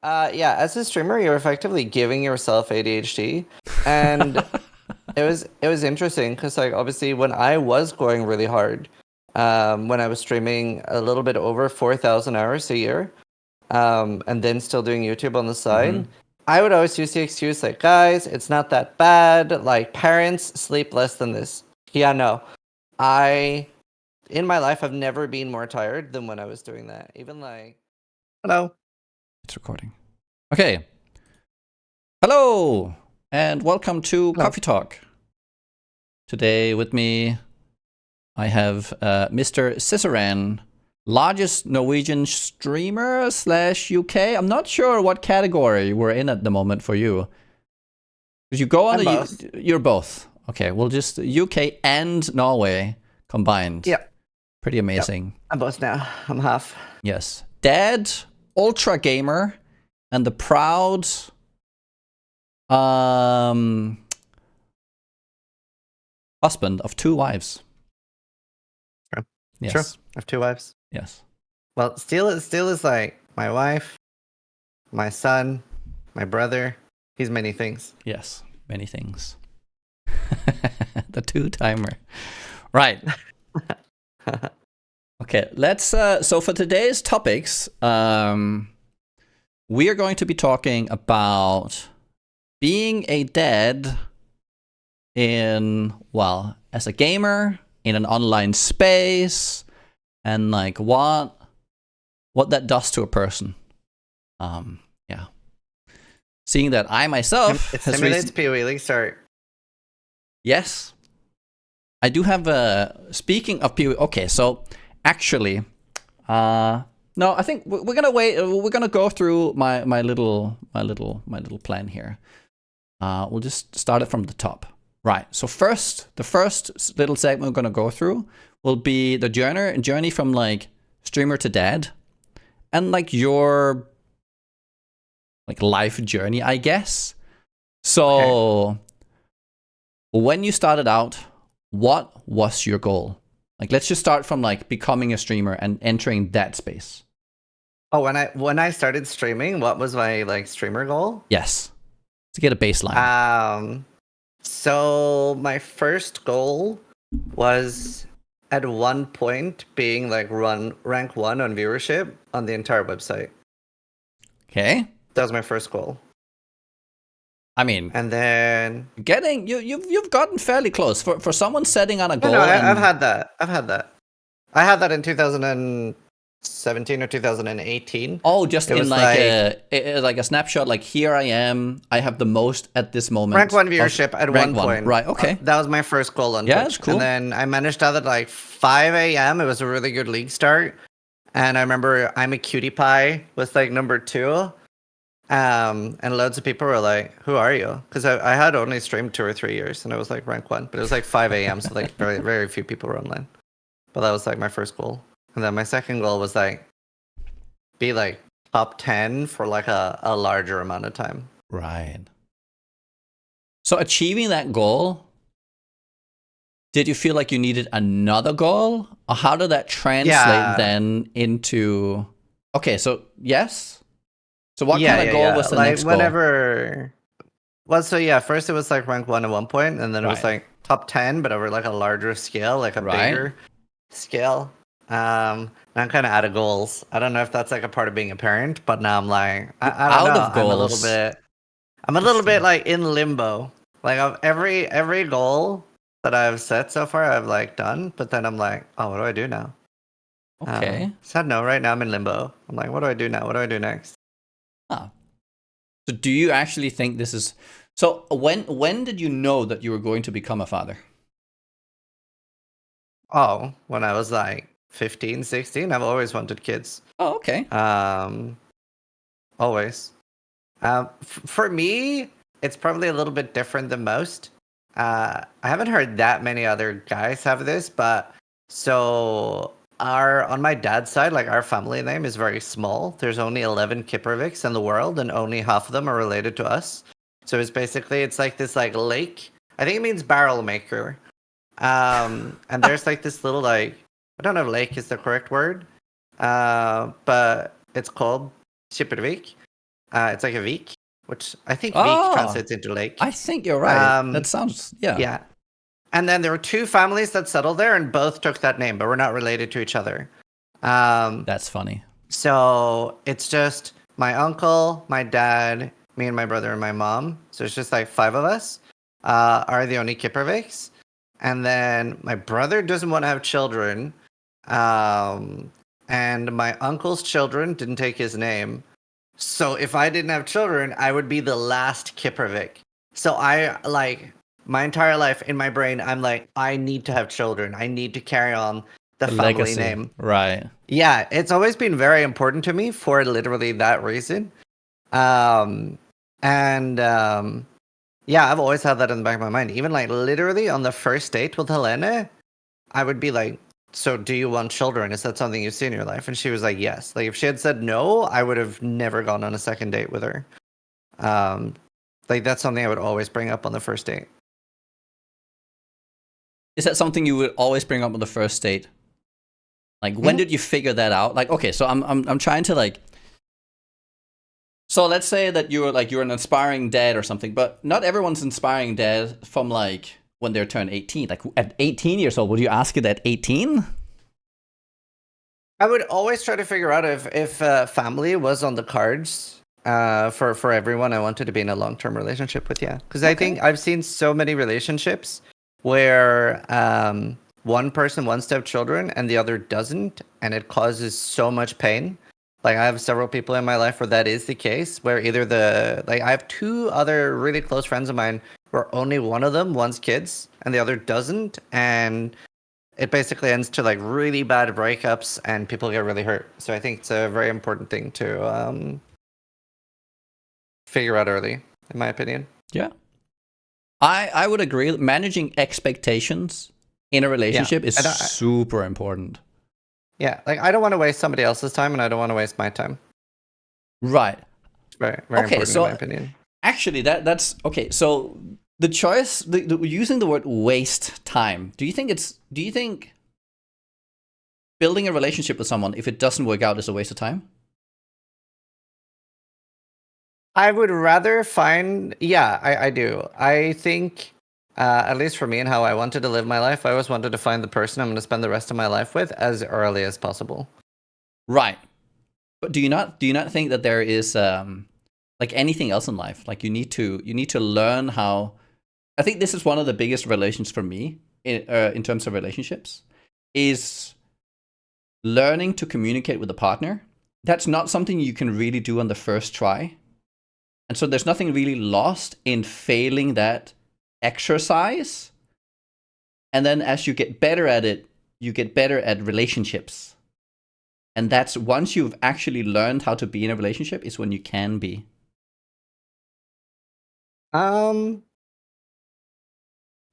Yeah, as a streamer, you're effectively giving yourself ADHD, and it was interesting because like obviously when I was going really hard, when I was streaming a little bit over 4,000 hours a year, and then still doing YouTube on the side, I would always use the excuse like, guys, it's not that bad. Like parents sleep less than this. Yeah, no, I in my life I've never been more tired than when I was doing that. Even like, hello. It's recording. Okay. Hello, and welcome to Hello. Coffee Talk. Today with me, I have Mr. Zizaran, largest Norwegian streamer / UK. I'm not sure what category we're in at the moment for you. Because you go on you're both. Okay, we'll just UK and Norway combined. Yep. Pretty amazing. Yep. I'm both now. I'm half. Yes. Dad, ultra gamer, and the proud husband of 2 wives. True. Yes. True. I have 2 wives. Yes. Well, still is like my wife, my son, my brother. He's many things. Yes. Many things. The 2-timer. Right. Okay. Let's. So for today's topics, we are going to be talking about being a dad as a gamer in an online space, and like what that does to a person. Yeah. Seeing that I myself It simulates PoE League start. Yes. I do have speaking of PoE. Okay, so actually, no, I think we're gonna wait. We're gonna go through my little plan here. We'll just start it from the top. Right. So the first little segment we're gonna go through will be the journey from like streamer to dad, and like your like life journey, I guess. So when you started out, what was your goal? Like, let's just start from like becoming a streamer and entering that space. Oh, when I started streaming, what was my like streamer goal? Yes. To get a baseline. So my first goal was at one point being like rank 1 on viewership on the entire website. Okay. That was my first goal. I mean, and then getting you've gotten fairly close for someone setting on a goal. No, I've had that. I had that in 2017 or 2018. Oh, just in like a snapshot. Like, here I am. I have the most at this moment. Rank 1 viewership at one point. Right. Okay. That was my first goal on Twitch. Twitch. Cool. And then I managed that at like 5 a.m. It was a really good league start. And I remember I'm a Cutie Pie was like number 2. And loads of people were like, "Who are you?" Because I had only streamed 2 or 3 years, and I was like rank 1, but it was like 5 a.m. So like very very few people were online. But that was like my first goal, and then my second goal was like be like top 10 for like a larger amount of time. Right. So achieving that goal, did you feel like you needed another goal, or how did that translate then into? Okay, so yes. So what kind of goal was the like next goal? First it was like rank 1 at one point, and then it was like top 10, but over like a larger scale, like a bigger scale. And I'm kind of out of goals. I don't know if that's like a part of being a parent, but now I'm like, I don't know. I'm a little bit like in limbo. Like of every goal that I've set so far, I've like done, but then I'm like, oh, what do I do now? Okay. So no, right now I'm in limbo. I'm like, what do I do now? What do I do next? Huh. So do you actually think this is... So when did you know that you were going to become a father? Oh, when I was like 15, 16. I've always wanted kids. Oh, okay. Always. For me, it's probably a little bit different than most. I haven't heard that many other guys have this, but so... on my dad's side, like our family name is very small. There's only 11 Kiperviks in the world, and only half of them are related to us. So it's like this like lake. I think it means barrel maker. And there's like this little like, I don't know if lake is the correct word, but it's called Kipervik. It's like a week, which I think week Oh, translates into lake. I think you're right. That Um, sounds, yeah, yeah. And then there were two families that settled there, and both took that name, but we're not related to each other. Um, that's funny. so it's just my uncle, my dad, me and my brother and my mom. So it's just like five of us are the only Kipperviks. And then my brother doesn't want to have children. Um, and my uncle's children didn't take his name. So if I didn't have children, I would be the last Kippervik. So I like my entire life in my brain, I'm like, I need to have children. I need to carry on the The family legacy, name. right? Yeah, it's always been very important to me for literally that reason. Um, and yeah, I've always had that in the back of my mind. Even like literally on the first date with Helena, I would be like, so do you want children? Is that something you see in your life? And she was like, yes. Like if she had said no, I would have never gone on a second date with her. Um, like that's something I would always bring up on the first date. Is that something you would always bring up on the first date? Like, when Mhm. did you figure that out? Like, okay, so I'm trying to like. So let's say that you're an inspiring dad or something, but not everyone's inspiring dad from like when they're turned 18. Like at 18 years old, would you ask it at 18? I would always try to figure out if family was on the cards for everyone I wanted to be in a long-term relationship with. Yeah, because I Okay. think I've seen so many relationships where one person wants to have children and the other doesn't, and it causes so much pain. Like I have several people in my life where that is the case, where either I have two other really close friends of mine where only one of them wants kids and the other doesn't, and it basically ends to like really bad breakups and people get really hurt. So I think it's a very important thing to figure out early, in my opinion. Yeah. I would agree that managing expectations in a Yeah. relationship is And super important. yeah, like I don't want to waste somebody else's time and I don't want to waste my time. Right. It's very, very Okay, important in my so opinion. actually that's okay. So the choice using the word waste time. Do you think building a relationship with someone, if it doesn't work out, is a waste of time? I would rather find, yeah, I do. I think, at least for me and how I wanted to live my life, I always wanted to find the person I'm going to spend the rest of my life with as early as possible. Right. But do you not think that there is like anything else in life, like you need to learn how. I think this is one of the biggest relations for me in terms of relationships is learning to communicate with a partner. That's not something you can really do on the first try. And so there's nothing really lost in failing that exercise. And then as you get better at it, you get better at relationships. And that's once you've actually learned how to be in a relationship is when you can be. Um,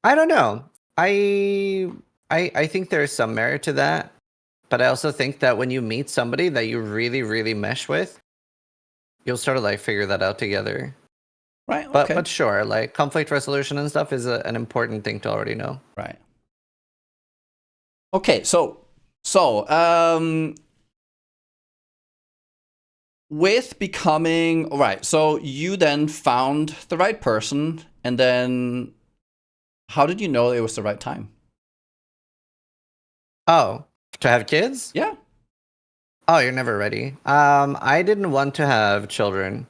I don't know. I I think there's some merit to that, but I also think that when you meet somebody that you really, really mesh with, you'll sort of like figure that out together. Right? But Okay. sure, like conflict resolution and stuff is an important thing to already know. Right. Okay, so with becoming right, so you then found the right person, and then how did you know it was the right time? Oh, to have kids? Yeah. Oh, you're never ready. I didn't want to have children.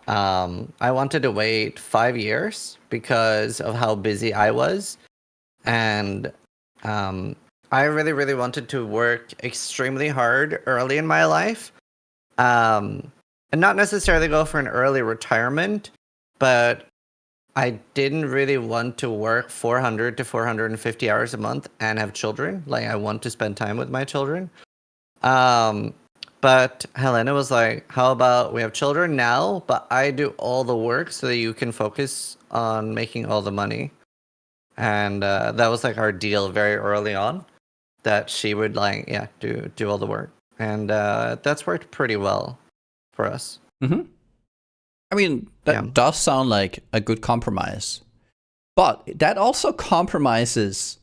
I wanted to wait 5 years because of how busy I was. And um, I really, really wanted to work extremely hard early in my life. Um, and not necessarily go for an early retirement, but I didn't really want to work 400 to 450 hours a month and have children. Like, I want to spend time with my children. Um, but Helena was like, how about we have children now, but I do all the work so that you can focus on making all the money. And that was like our deal very early on, that she would like, yeah, do all the work. And that's worked pretty well for us. Mm-hmm. I mean, Yeah. that does sound like a good compromise, but that also compromises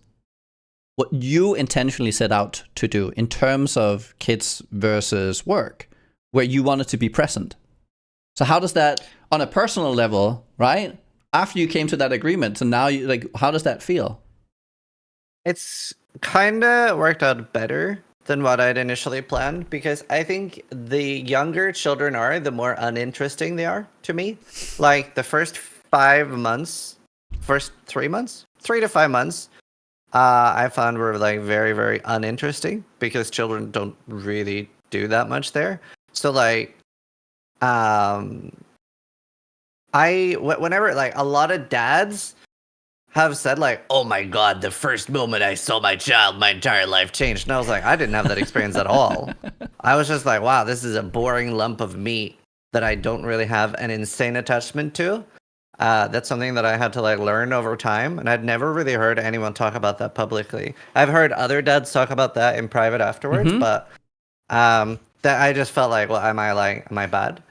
what you intentionally set out to do in terms of kids versus work, where you wanted to be present. So how does that, on a personal level, right? After you came to that agreement, so now you like, how does that feel? It's kind of worked out better than what I'd initially planned because I think the younger children are, the more uninteresting they are to me. Like the first 5 months, first 3 months, 3 to 5 months, I found were like very, very uninteresting because children don't really do that much there. So like, um, whenever like a lot of dads have said like, "Oh my god, the first moment I saw my child, my entire life changed." And I was like, I didn't have that experience at all. I was just like, wow, this is a boring lump of meat that I don't really have an insane attachment to. That's something that I had to like learn over time, and I'd never really heard anyone talk about that publicly. I've heard other dads talk about that in private afterwards, Mm-hmm. but that I just felt like, well, am I bad?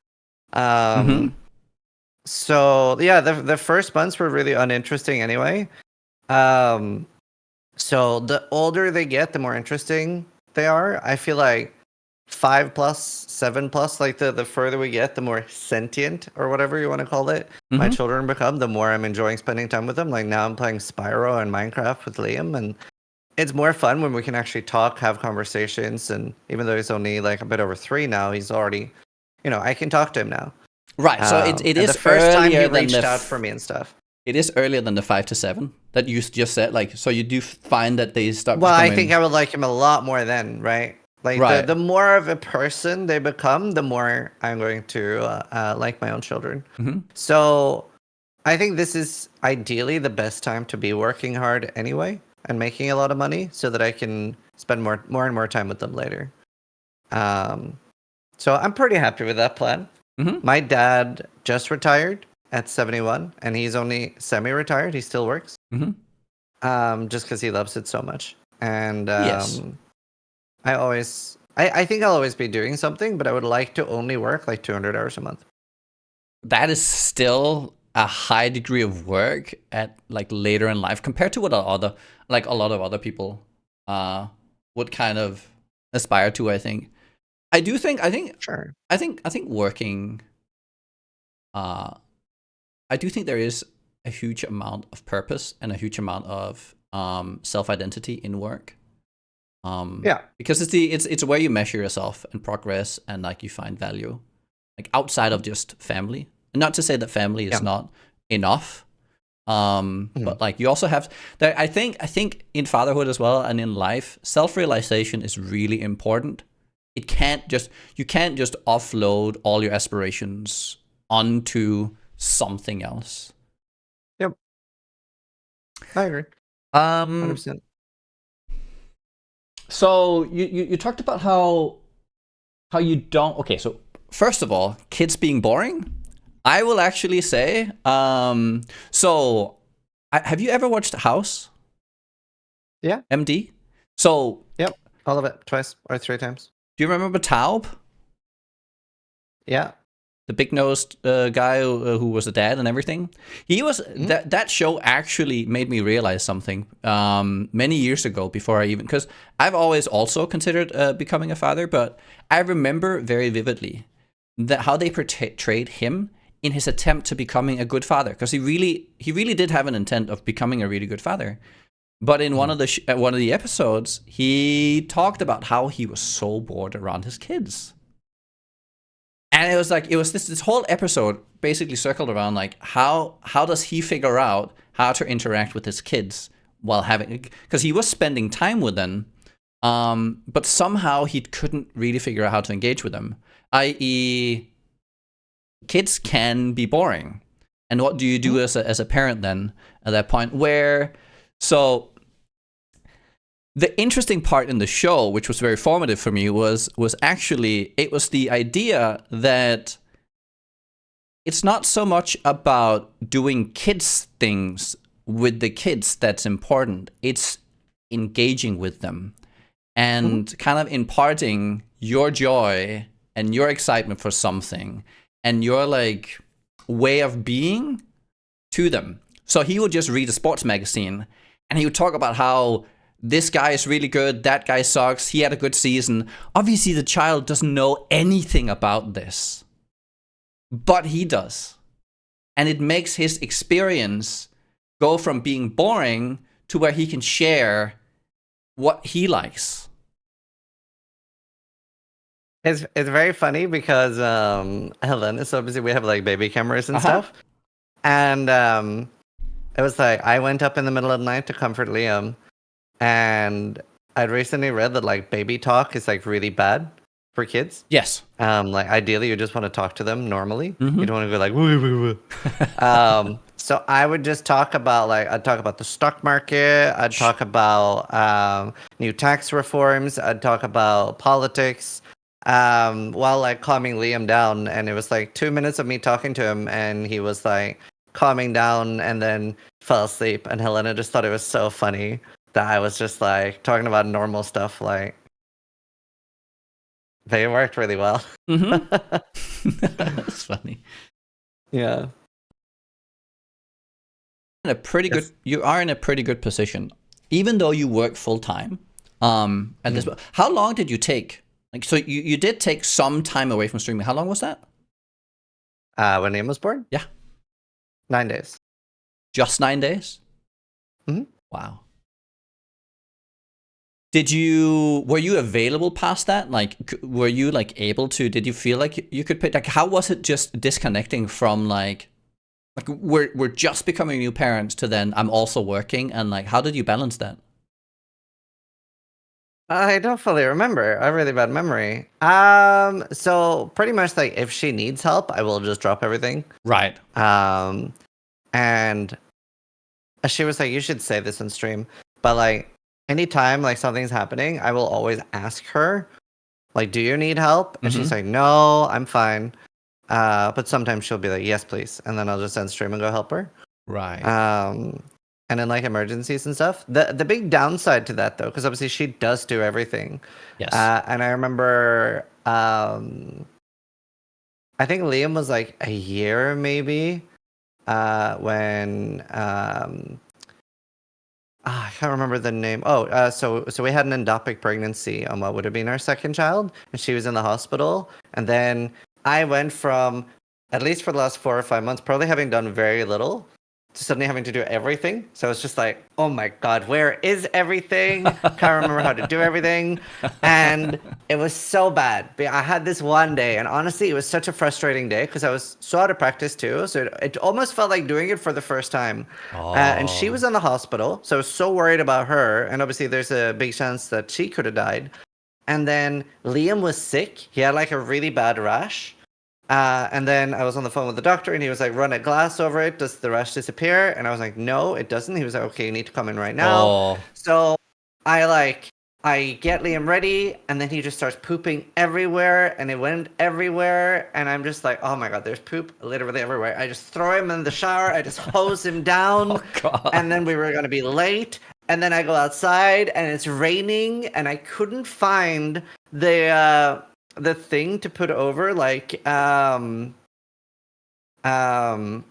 Mm-hmm. Um, so yeah, the first months were really uninteresting anyway. Um, so the older they get, the more interesting they are. I feel like 5 plus, 7 plus, like the further we get, the more sentient or whatever you want to call it, my Mm-hmm. children become, the more I'm enjoying spending time with them. Like now I'm playing Spyro and Minecraft with Liam, and it's more fun when we can actually talk, have conversations. And even though he's only like a bit over 3 now, he's already, I can talk to him now. Right. So it And the is first time he earlier than reached out for me and stuff. it is earlier than the 5 to 7 that you just said. Like, so you do find that they start Well, I think becoming I would like him a lot more then, right? Like the right. more of a person they become, the more I'm going to like my own children. Mm-hmm. So I think this is ideally the best time to be working hard anyway and making a lot of money, so that I can spend more and more time with them later. Um, so I'm pretty happy with that plan. Mm-hmm. My dad just retired at 71, and he's only semi-retired. He still works, Mm-hmm. just because he loves it so much. And Yes. I think I'll always be doing something, but I would like to only work like 200 hours a month. That is still a high degree of work at like later in life compared to what a lot of other people would kind of aspire to, I think. Sure. I think working uh I do think there is a huge amount of purpose and a huge amount of self-identity in work. Yeah. Because it's where you measure yourself and progress, and like you find value, like outside of just family. And not to say that family is Yeah. not enough, Mhm. but like you also have there. I think in fatherhood as well and in life, self-realization is really important. You can't just offload all your aspirations onto something else. Yep. I agree. Um 100%. so you talked about how you don't. Okay, so first of all, kids being boring. I will actually say, have you ever watched House? Yeah. MD? So, Yep. All of it. Twice or 3 times. do you remember Taub? Yeah. The big-nosed guy who was a dad and everything? He was Mhm. that show actually made me realize something many years ago before I even, because I've always also considered becoming a father, but I remember very vividly that how they portrayed him in his attempt to becoming a good father, because he really did have an intent of becoming a really good father. But in one Mhm. of the one of the episodes, he talked about how he was so bored around his kids, and it was this whole episode basically circled around like how does he figure out how to interact with his kids while having, because he was spending time with them, but somehow he couldn't really figure out how to engage with them, i.e. kids can be boring. And what do you do Mhm. as a parent then at that point? So the interesting part in the show, which was very formative for me, was actually it was the idea that it's not so much about doing kids things with the kids that's important. It's engaging with them Mhm. and kind of imparting your joy and your excitement for something and your like way of being to them. So he would just read a sports magazine and he would talk about how this guy is really good, that guy sucks, he had a good season. Obviously the child doesn't know anything about this. but he does. And it makes his experience go from being boring to where he can share what he likes. It's very funny because Helena, so obviously we have like baby cameras and Uh-huh. stuff. And it was like I went up in the middle of the night to comfort Liam, and I'd recently read that like baby talk is like really bad for kids. Yes. Like ideally you just want to talk to them normally. Mm-hmm. You don't want to go like woo, woo, woo. So I would just talk about I'd talk about the stock market, I'd talk about new tax reforms, I'd talk about politics, while like calming Liam down. And it was like 2 minutes of me talking to him, and he was like calming down and then fell asleep. And Helena just thought it was so funny that I was just like talking about normal stuff. Like they worked really well. Mm-hmm. That's funny. Yeah. You are in a pretty good position, even though you work full time. At this, how long did you take? Like, so you did take some time away from streaming. How long was that? When Liam was born? Yeah. 9 days. Just 9 days? Mm-hmm. Wow. Were you available past that? Like, were you like able to, did you feel like you could pick, like, how was it just disconnecting from like we're just becoming new parents to then I'm also working, and like, how did you balance that? I don't fully remember. I have really bad memory. So pretty much like if she needs help, I will just drop everything. Right. And she was like, you should say this on stream, but like anytime like something's happening, I will always ask her, like, do you need help? And she's like, no, I'm fine. But sometimes she'll be like, yes, please. And then I'll just end stream and go help her. Right. And in like emergencies and stuff. The big downside to that though, because obviously she does do everything. Yes. And I remember, I think Liam was like a year maybe, when I can't remember the name. So we had an endopic pregnancy on what would have been our second child, and she was in the hospital. And then I went from, at least for the last 4 or 5 months, probably having done very little, to suddenly having to do everything. So it's just like, oh my God, where is everything? Can't remember how to do everything. And it was so bad. But I had this one day, and honestly, it was such a frustrating day because I was so out of practice too. So it almost felt like doing it for the first time. And she was in the hospital. So I was so worried about her. And obviously, there's a big chance that she could have died. And then Liam was sick. He had like a really bad rash. And then I was on the phone with the doctor, and he was like, run a glass over it. Does the rash disappear? And I was like, no, it doesn't. He was like, okay, you need to come in right now. So I get Liam ready, and then he just starts pooping everywhere, and it went everywhere. And I'm just like, oh my God, there's poop literally everywhere. I just throw him in the shower. I just hose him down. And then we were going to be late. And then I go outside, and it's raining, and I couldn't find the thing to put over, like the I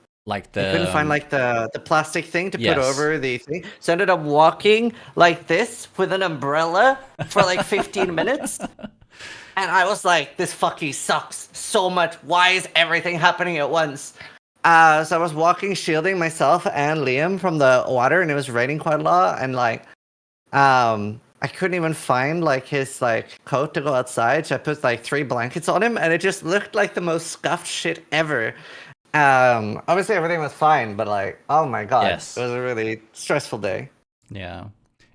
couldn't find like the plastic thing to put over the thing. So I ended up walking like this with an umbrella for like 15 minutes. And I was like, this fucking sucks so much. Why is everything happening at once? So I was walking, shielding myself and Liam from the water, and it was raining quite a lot. And like, I couldn't even find like his like coat to go outside. So I put like 3 blankets on him, and it just looked like the most scuffed shit ever. Obviously everything was fine, but like, oh my God, it was a really stressful day. Yeah,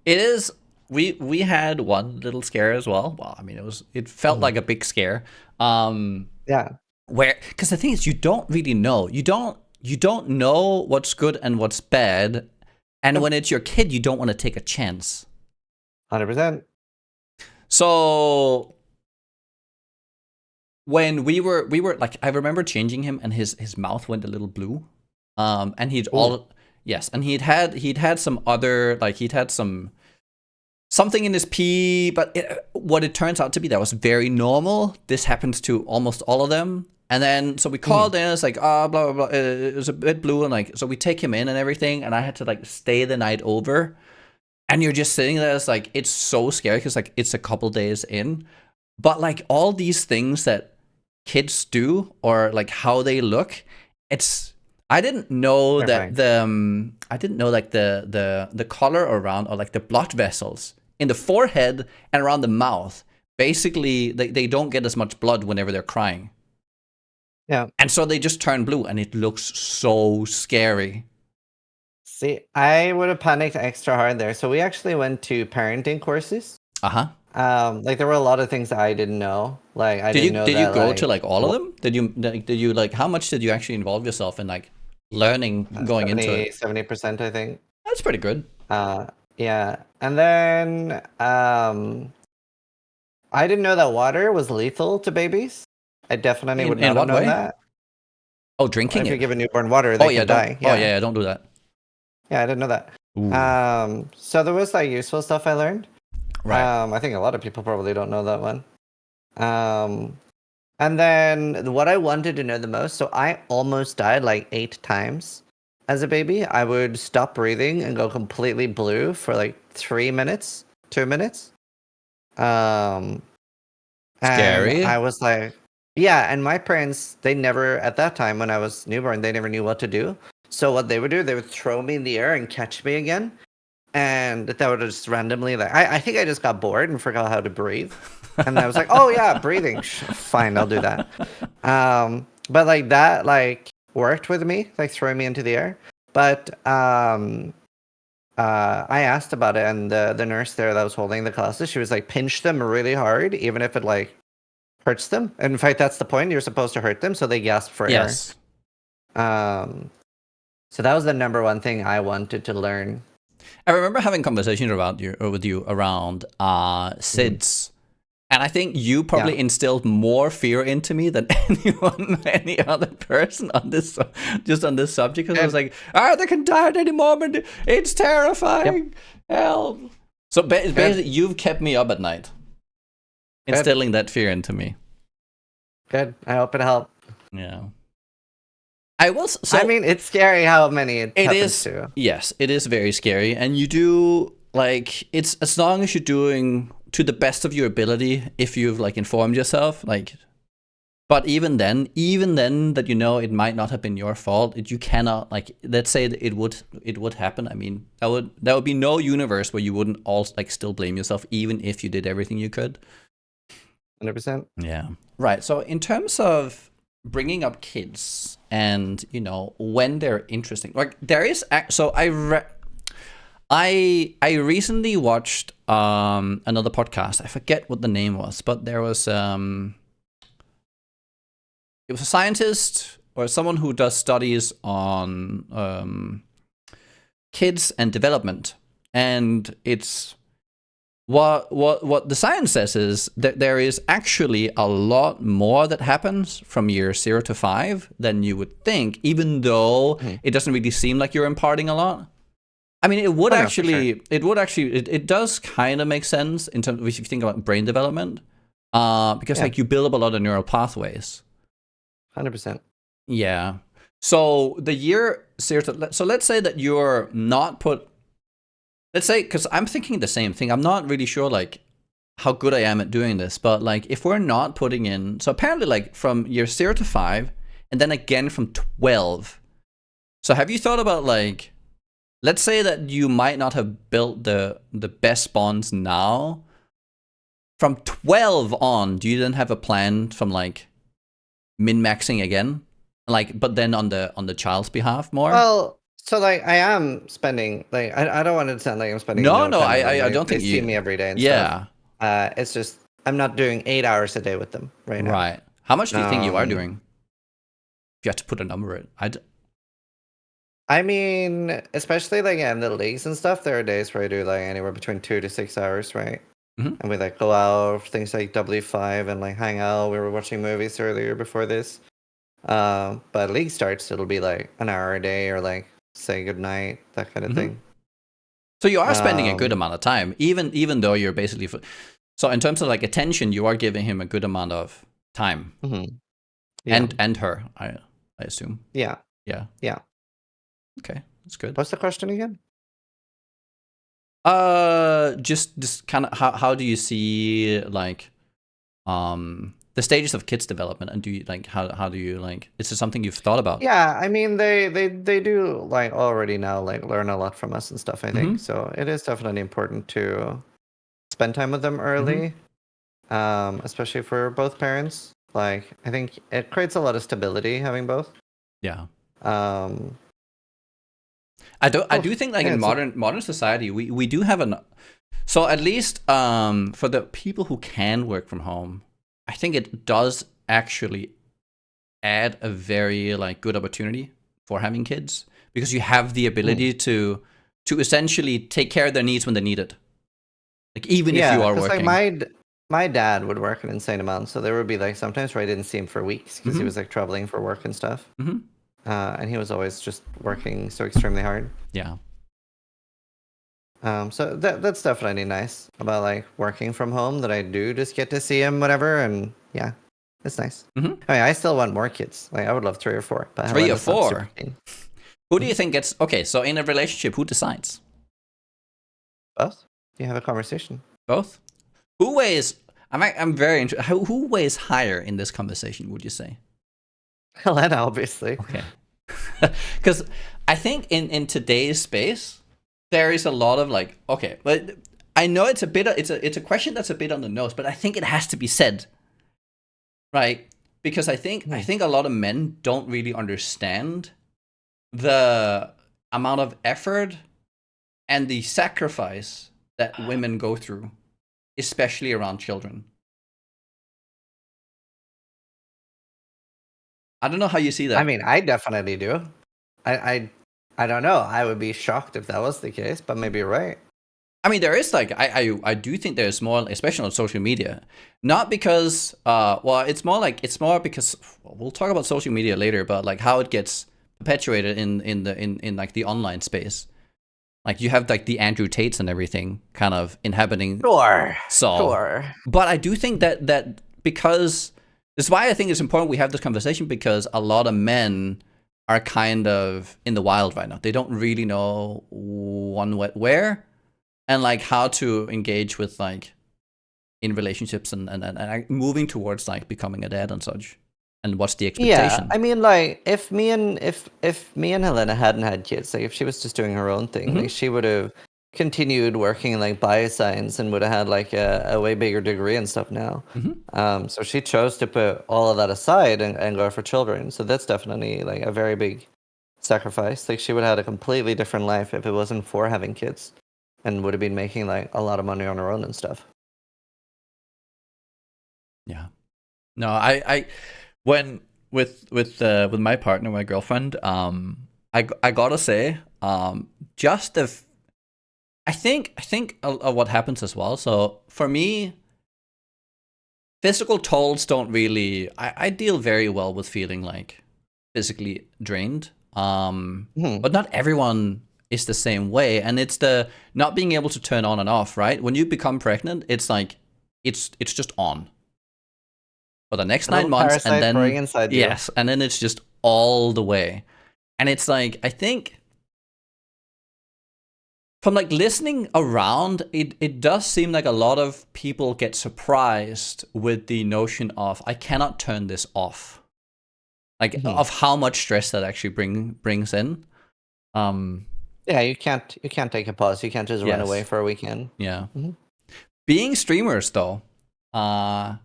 it is. We had one little scare as well. Well, I mean, it felt like a big scare. Yeah. Because the thing is, you don't really know. You don't know what's good and what's bad. And when it's your kid, you don't want to take a chance. 100%. So when we were like, I remember changing him, and his mouth went a little blue. And and he'd had some other, like, he'd had something in his pee, but what it turns out to be, that was very normal. This happens to almost all of them. And then, so we called in, it's like, blah, blah, blah. It was a bit blue, and like, so we take him in and everything, and I had to like stay the night over. And you're just sitting there, it's like, it's so scary because like it's a couple days in. But like all these things that kids do or like how they look, it's I didn't know that I didn't know like the color around or like the blood vessels in the forehead and around the mouth. Basically, they don't get as much blood whenever they're crying. Yeah. And so they just turn blue, and it looks so scary. See, I would have panicked extra hard there. So we actually went to parenting courses. Uh-huh. Like there were a lot of things that I didn't know. Like I didn't know Did you that go like to like all of them? Did you like how much did you actually involve yourself in like learning going into it? 70%, I think. That's pretty good. Yeah. And then I didn't know that water was lethal to babies. I definitely would In not have what known way? that. Oh, drinking If you it. give a newborn water, Oh they yeah, can don't. die. Oh Yeah. yeah, don't do that. Yeah, I didn't know that. Ooh. So there was like useful stuff I learned. Right. I think a lot of people probably don't know that one. And then what I wanted to know the most, so I almost died like 8 times as a baby. I would stop breathing and go completely blue for like 3 minutes, 2 minutes. And Scary. I was like, yeah, and my parents, they never, at that time when I was newborn, they never knew what to do. So what they would do, they would throw me in the air and catch me again. And that would just randomly, like, I think I just got bored and forgot how to breathe. And I was like, oh yeah, breathing. Fine, I'll do that. But like that, like worked with me, like throwing me into the air. But I asked about it, and the nurse there that was holding the classes, she was like, pinch them really hard, even if it like hurts them. And in fact, that's the point. You're supposed to hurt them, so they gasp for Yes. air. So that was the number one thing I wanted to learn. I remember having conversations with you around SIDS. And I think you probably instilled more fear into me than any other person on this, just on this subject. Because I was like, they can die at any moment. It's terrifying. Help. So basically, you've kept me up at night, instilling that fear into me. Good. I hope it helped. Yeah. I will. So, I mean, it's scary how many it happens is. to. Yes, it is very scary, and you do like it's as long as you're doing to the best of your ability. If you've like informed yourself, like, but even then that you know it might not have been your fault. You cannot like let's say that it would happen. I mean, there would be no universe where you wouldn't all like still blame yourself, even if you did everything you could. 100%. Yeah. Right. So in terms of bringing up kids and you know when they're interesting, like there is so I recently watched another podcast. I forget what the name was, but there was it was a scientist or someone who does studies on kids and development, and it's what the science says is that there is actually a lot more that happens from year 0 to 5 than you would think, even though it doesn't really seem like you're imparting a lot. I mean, it would actually, it does kind of make sense in terms of if you think about brain development, because like you build up a lot of neural pathways. 100%. Yeah. So the year 0 to, so let's say that you're not let's say, because I'm thinking the same thing. I'm not really sure like how good I am at doing this, but like if we're not putting in, so apparently like from year 0 to 5, and then again from 12. So have you thought about like, let's say that you might not have built the best bonds now. From 12 on, do you then have a plan from like min-maxing again? Like, but then on the child's behalf more? Well, so like I am spending like I don't want it to sound like I'm spending No, time with them. I don't think they you see me every day and yeah. stuff. It's just I'm not doing 8 hours a day with them right now. Right. How much do you think you are doing? If you have to put a number in. I mean, especially like in the leagues and stuff, there are days where I do like anywhere between 2 to 6 hours, right? Mm-hmm. And we like go out, things like W5 and like hang out. We were watching movies earlier before this. But league starts, it'll be like an hour a day or like say goodnight, that kind of thing. So you are spending a good amount of time, even though you're basically. So in terms of like attention, you are giving him a good amount of time, and her, I assume. Yeah. Okay, that's good. What's the question again? Just kind of how do you see like, the stages of kids development, and do you like how do you like? Is it something you've thought about? Yeah, I mean they do like already now like learn a lot from us and stuff, I think. So it is definitely important to spend time with them early. Especially for both parents. Like I think it creates a lot of stability having both. Yeah. Um I do think like yeah, in modern society we do have an so at least for the people who can work from home, I think it does actually add a very like good opportunity for having kids because you have the ability to essentially take care of their needs when they need it. Like even if you yeah, are because like working. my dad would work an insane amount, so there would be like sometimes where I didn't see him for weeks because he was like traveling for work and stuff. And he was always just working so extremely hard. Yeah. So that's definitely nice about like working from home that I do just get to see him whatever, and yeah, it's nice. I mean, I still want more kids. Like I would love 3 or 4, but 3 or 4. Keen. Who do you think gets okay? So in a relationship, who decides? Both? You have a conversation. Both. Who weighs? I'm very interested. Who weighs higher in this conversation? Would you say? Helena, obviously. Okay. Because I think in today's space there is a lot of like okay, but I know it's a question that's a bit on the nose, but I think it has to be said, right? Because I think a lot of men don't really understand the amount of effort and the sacrifice that women go through, especially around children. I don't know how you see that. I mean, I definitely do. I don't know. I would be shocked if that was the case, but maybe you're right. I mean, there is like I do think there's more, especially on social media, not because well, it's more because we'll talk about social media later, but like how it gets perpetuated in like the online space. Like you have like the Andrew Tates and everything kind of inhabiting. Sure. But I do think that because this is why I think it's important we have this conversation because a lot of men are kind of in the wild right now. They don't really know where and like how to engage with like in relationships and moving towards like becoming a dad and such. And what's the expectation? Yeah, I mean, like if me and Helena hadn't had kids, like if she was just doing her own thing, like she would have continued working in like bioscience and would have had like a way bigger degree and stuff now. So she chose to put all of that aside and go for children. So that's definitely like a very big sacrifice. Like she would have had a completely different life if it wasn't for having kids, and would have been making like a lot of money on her own and stuff. Yeah. No, I when with my partner, my girlfriend, I gotta say, just if I think what happens as well. So for me, physical tolls don't really. I deal very well with feeling like physically drained. But not everyone is the same way, and it's the not being able to turn on and off. Right when you become pregnant, it's like it's just on for the next 9 months, and then yes, and then it's just all the way, and it's like I think. From like listening around, it does seem like a lot of people get surprised with the notion of I cannot turn this off, like of how much stress that actually brings in. Yeah, you can't take a pause. You can't just run away for a weekend. Yeah. Being streamers though, I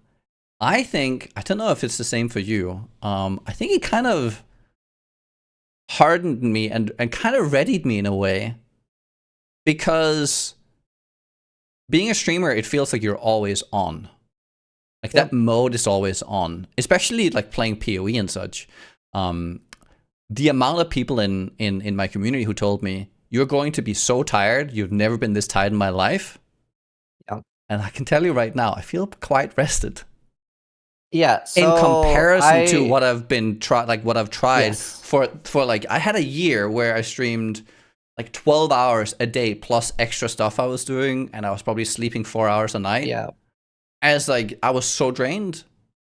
think I don't know if it's the same for you. I think it kind of hardened me and kind of readied me in a way. Because being a streamer, it feels like you're always on. Like that mode is always on, especially like playing PoE and such. The amount of people in my community who told me, you're going to be so tired, you've never been this tired in my life. Yeah. And I can tell you right now, I feel quite rested. Yeah. So in comparison to what I've been what I've tried for like, I had a year where I streamed like 12 hours a day plus extra stuff I was doing, and I was probably sleeping 4 hours a night. Yeah. As like I was so drained.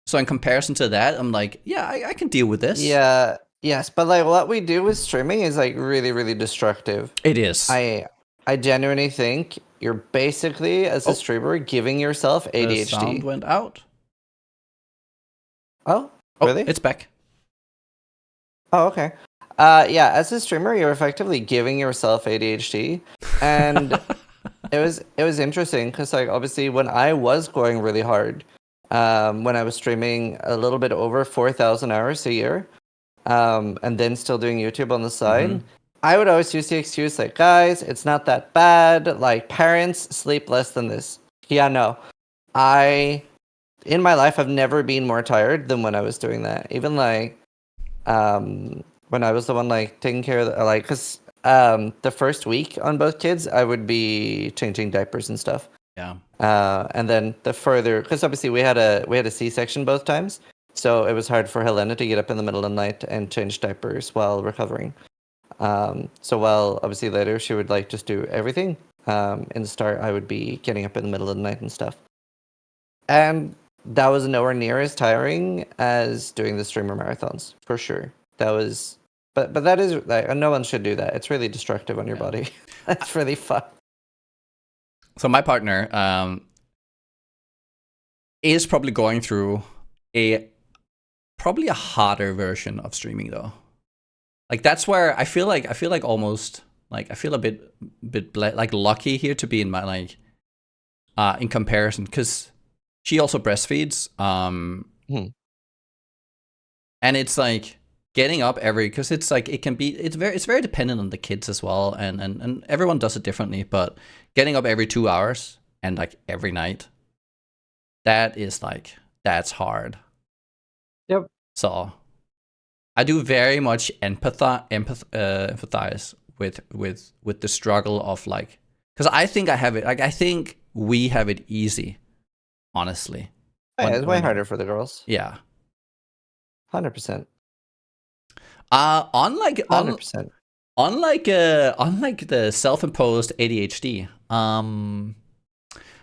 So in comparison to that, I'm like, yeah, I can deal with this. Yeah. Yes, but like what we do with streaming is like really, really destructive. It is. I genuinely think you're basically as a streamer giving yourself ADHD. The sound went out. Oh, Oh, really? it's back. Oh, okay. Yeah, as a streamer, you're effectively giving yourself ADHD, and it was interesting because like obviously when I was going really hard, when I was streaming a little bit over 4,000 hours a year, and then still doing YouTube on the side, I would always use the excuse like, guys, it's not that bad. Like parents sleep less than this. Yeah, no, I in my life I've never been more tired than when I was doing that. Even like when I was the one like taking care of like because the first week on both kids I would be changing diapers and stuff. Yeah. And then the further, because obviously we had a C-section both times, so it was hard for Helena to get up in the middle of the night and change diapers while recovering. So while obviously later she would like just do everything, in the start I would be getting up in the middle of the night and stuff, and that was nowhere near as tiring as doing the streamer marathons for sure. That was, but that is like no one should do that. It's really destructive on your body. That's really fun. So my partner is probably going through probably a harder version of streaming though. Like that's where I feel like almost like I feel a bit like lucky here to be in my like in comparison because she also breastfeeds Hmm. and it's like getting up every because it's like it's very dependent on the kids as well and everyone does it differently, but getting up every 2 hours and like every night, that's hard. Yep. So I do very much empathize with the struggle of like because I think I have it like I think we have it easy, honestly. Oh, yeah, it's way harder for the girls. Yeah. 100%. Unlike 100%. unlike the self-imposed ADHD,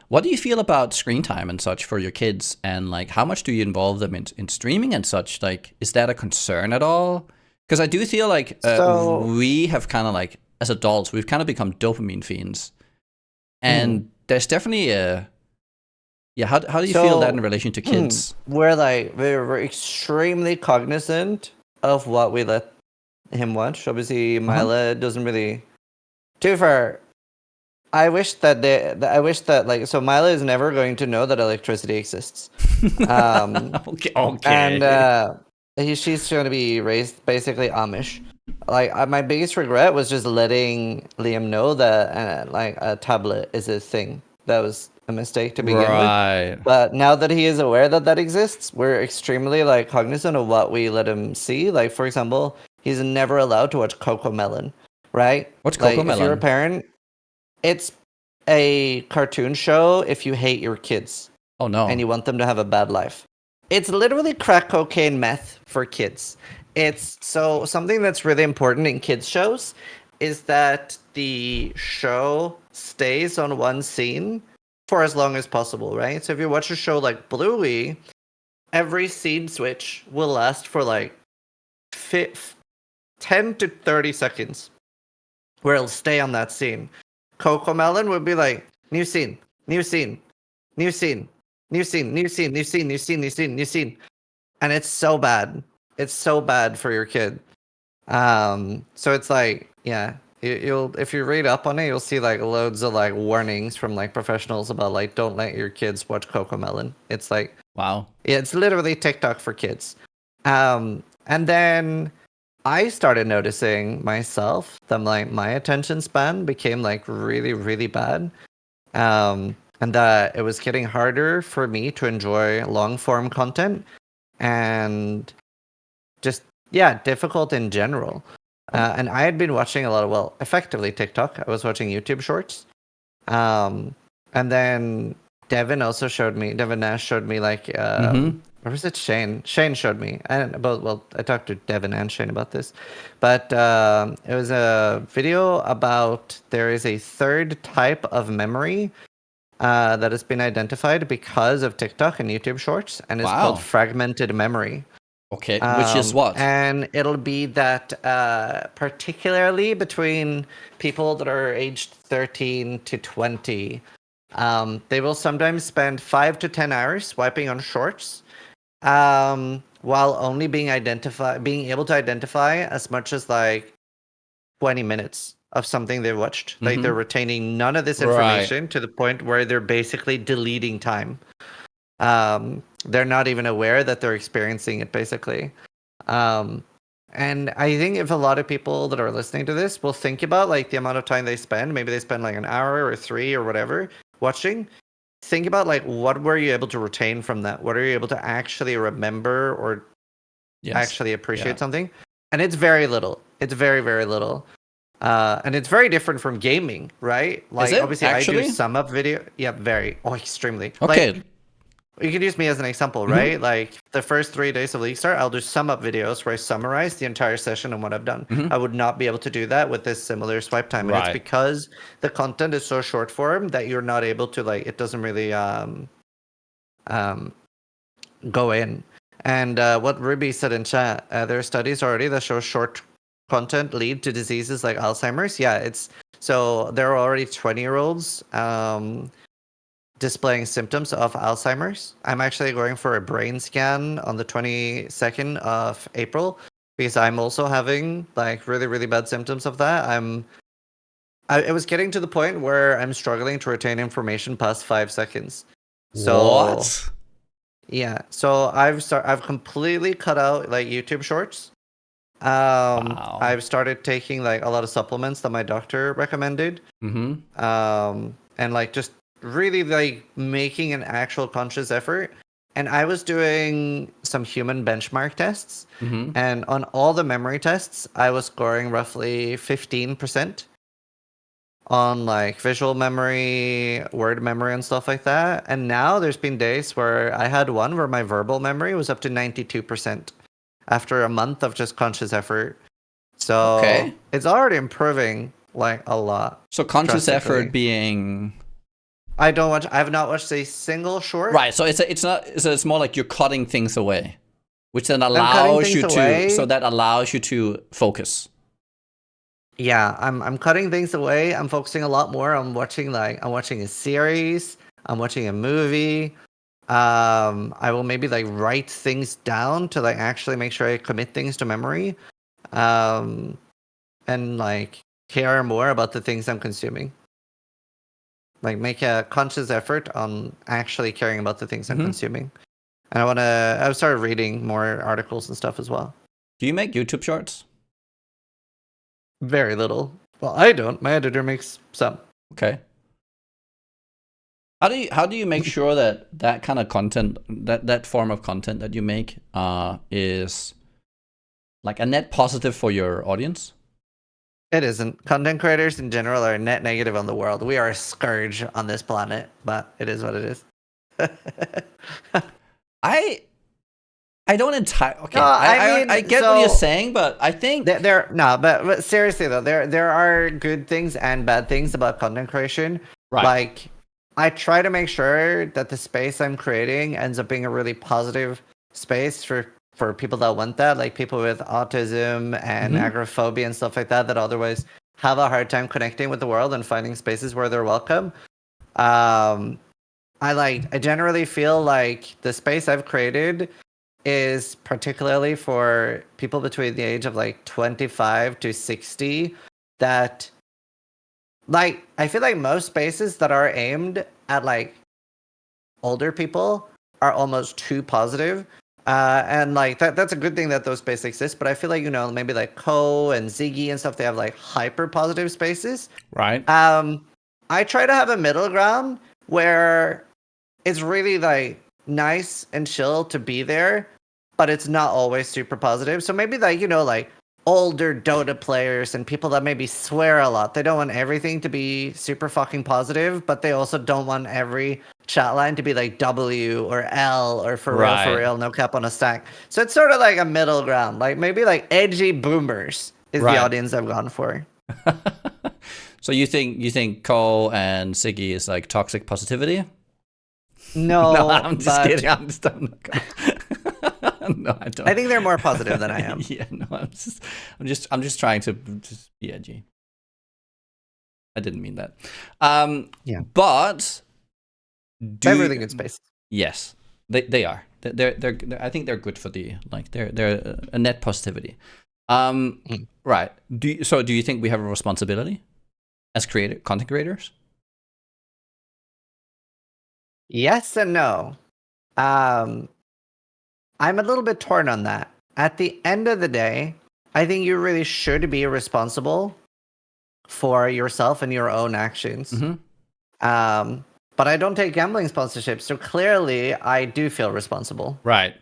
what do you feel about screen time and such for your kids? And like, how much do you involve them in streaming and such? Like, is that a concern at all? Because I do feel like So, we have kind of like, as adults, we've kind of become dopamine fiends. mhm. And there's definitely a, yeah, how do you feel that in So relation to kids? we're extremely cognizant of what we let him watch. Obviously, Uh-huh. Mila doesn't really. Too far. I wish that like so Mila is never going to know that electricity exists. Um, Okay, and okay. she's going to be raised basically Amish. Like my biggest regret was just letting Liam know that like a tablet is a thing. That was a mistake to begin with. Right. But now that he is aware that that exists, we're extremely like cognizant of what we let him see. Like for example, he's never allowed to watch Coco Melon, right? What's Like Coco if you're a Melon? parent, it's a cartoon show if you hate your kids Oh and no. you want them to have a bad life. It's literally crack cocaine meth for kids. It's so something that's really important in kids shows is that the show stays on one scene for as long as possible, right? So if you watch a show like Bluey, every scene switch will last for like 10 to 30 seconds where it'll stay on that scene. Coco Melon would be like, new scene, new scene, new scene, new scene, new scene, new scene, new scene, new scene, new scene. And it's so bad. It's so bad for your kid. So it's like, yeah, you'll if you read up on it, you'll see like loads of like warnings from like professionals about like don't let your kids watch Coco Melon. It's like, Wow. yeah, it's literally TikTok for kids. And then I started noticing myself that like my attention span became like really, really bad. And that it was getting harder for me to enjoy long form content and just, yeah, difficult in general. And I had been watching a lot of, well, effectively TikTok. I was watching YouTube shorts. And then Devin Nash showed me like, or was it Shane? Shane showed me. And about, well, I talked to Devin and Shane about this, but it was a video about there is a third type of memory that has been identified because of TikTok and YouTube Shorts, and it's called Wow. fragmented memory. Okay, which is what? And it'll be that particularly between people that are aged 13 to 20, they will sometimes spend 5 to 10 hours swiping on shorts. while only being able to identify as much as like 20 minutes of something they watched. Like they're retaining none of this information to the point where they're basically deleting time. They're not even aware that they're experiencing it, basically. And I think if a lot of people that are listening to this will think about like the amount of time they spend, maybe they spend like an hour or 3 or whatever watching, think about like what were you able to retain from that? What are you able to actually remember or actually appreciate something? And it's very little. It's very, very little. And it's very different from gaming, right? Like, Is it obviously, I do actually? sum up video. Yeah, very. Oh, extremely. Okay. Like, you can use me as an example, right? Like, the first 3 days of League Start, I'll do sum up videos where I summarize the entire session and what I've done. I would not be able to do that with this similar swipe time. And it's because the content is so short form that you're not able to, like, it doesn't really go in. And what Ruby said in chat, there are studies already that show short content lead to diseases like Alzheimer's. Yeah, it's so there are already 20-year-olds displaying symptoms of Alzheimer's. I'm actually going for a brain scan on the 22nd of April because I'm also having like really, really bad symptoms of that. It was getting to the point where I'm struggling to retain information past 5 seconds. So What? yeah, so I've completely cut out like YouTube shorts. Wow. I've started taking like a lot of supplements that my doctor recommended. And like just really like making an actual conscious effort. And I was doing some human benchmark tests, and on all the memory tests, I was scoring roughly 15% on like visual memory, word memory, and stuff like that. And now there's been days where I had one where my verbal memory was up to 92% after a month of just conscious effort. So it's already improving like a lot. So conscious effort being I have not watched a single short. right. So it's more like you're cutting things away, which then I'm cutting allows things you away. to that allows you to focus. Yeah, I'm cutting things away. I'm focusing a lot more on watching a series. I'm watching a movie. I will maybe like write things down to like actually make sure I commit things to memory. And like care more about the things I'm consuming. Like make a conscious effort on actually caring about the things I'm consuming. And I've started reading more articles and stuff as well. Do you make YouTube shorts? Very little. Well, I don't. My editor makes some. Okay. How do you make sure that kind of content, that form of content that you make is like a net positive for your audience? It isn't. Content creators in general are net negative on the world. We are a scourge on this planet, but it is what it is. I don't entirely. Okay, No, I get what you're saying, but I think but seriously though, there are good things and bad things about content creation. Right. Like, I try to make sure that the space I'm creating ends up being a really positive space for people that want that, like people with autism and agoraphobia and stuff like that, that otherwise have a hard time connecting with the world and finding spaces where they're welcome. I generally feel like the space I've created is particularly for people between the age of like 25 to 60 that like I feel like most spaces that are aimed at like older people are almost too positive. And like that's a good thing that those spaces exist, but I feel like, maybe like Ko and Ziggy and stuff, they have like hyper positive spaces. Right. I try to have a middle ground where it's really like nice and chill to be there, but it's not always super positive. So maybe like, like older Dota players and people that maybe swear a lot. They don't want everything to be super fucking positive, but they also don't want every chat line to be like W or L or for real, no cap on a stack. So it's sort of like a middle ground. Like maybe like edgy boomers is the audience I've gone for. So you think Cole and Siggy is like toxic positivity? No, no, I'm just kidding. I'm just no, I don't. I think they're more positive than I am. Yeah, no, I'm just trying to just be edgy. I didn't mean that. Yeah, but they're really good space. Yes, They are. They're I think they're good for the like they're a net positivity. Mm. Right. Do you think we have a responsibility as content creators? Yes and no. Um, I'm a little bit torn on that. At the end of the day, I think you really should be responsible for yourself and your own actions. Mm-hmm. But I don't take gambling sponsorships, so clearly I do feel responsible. Right.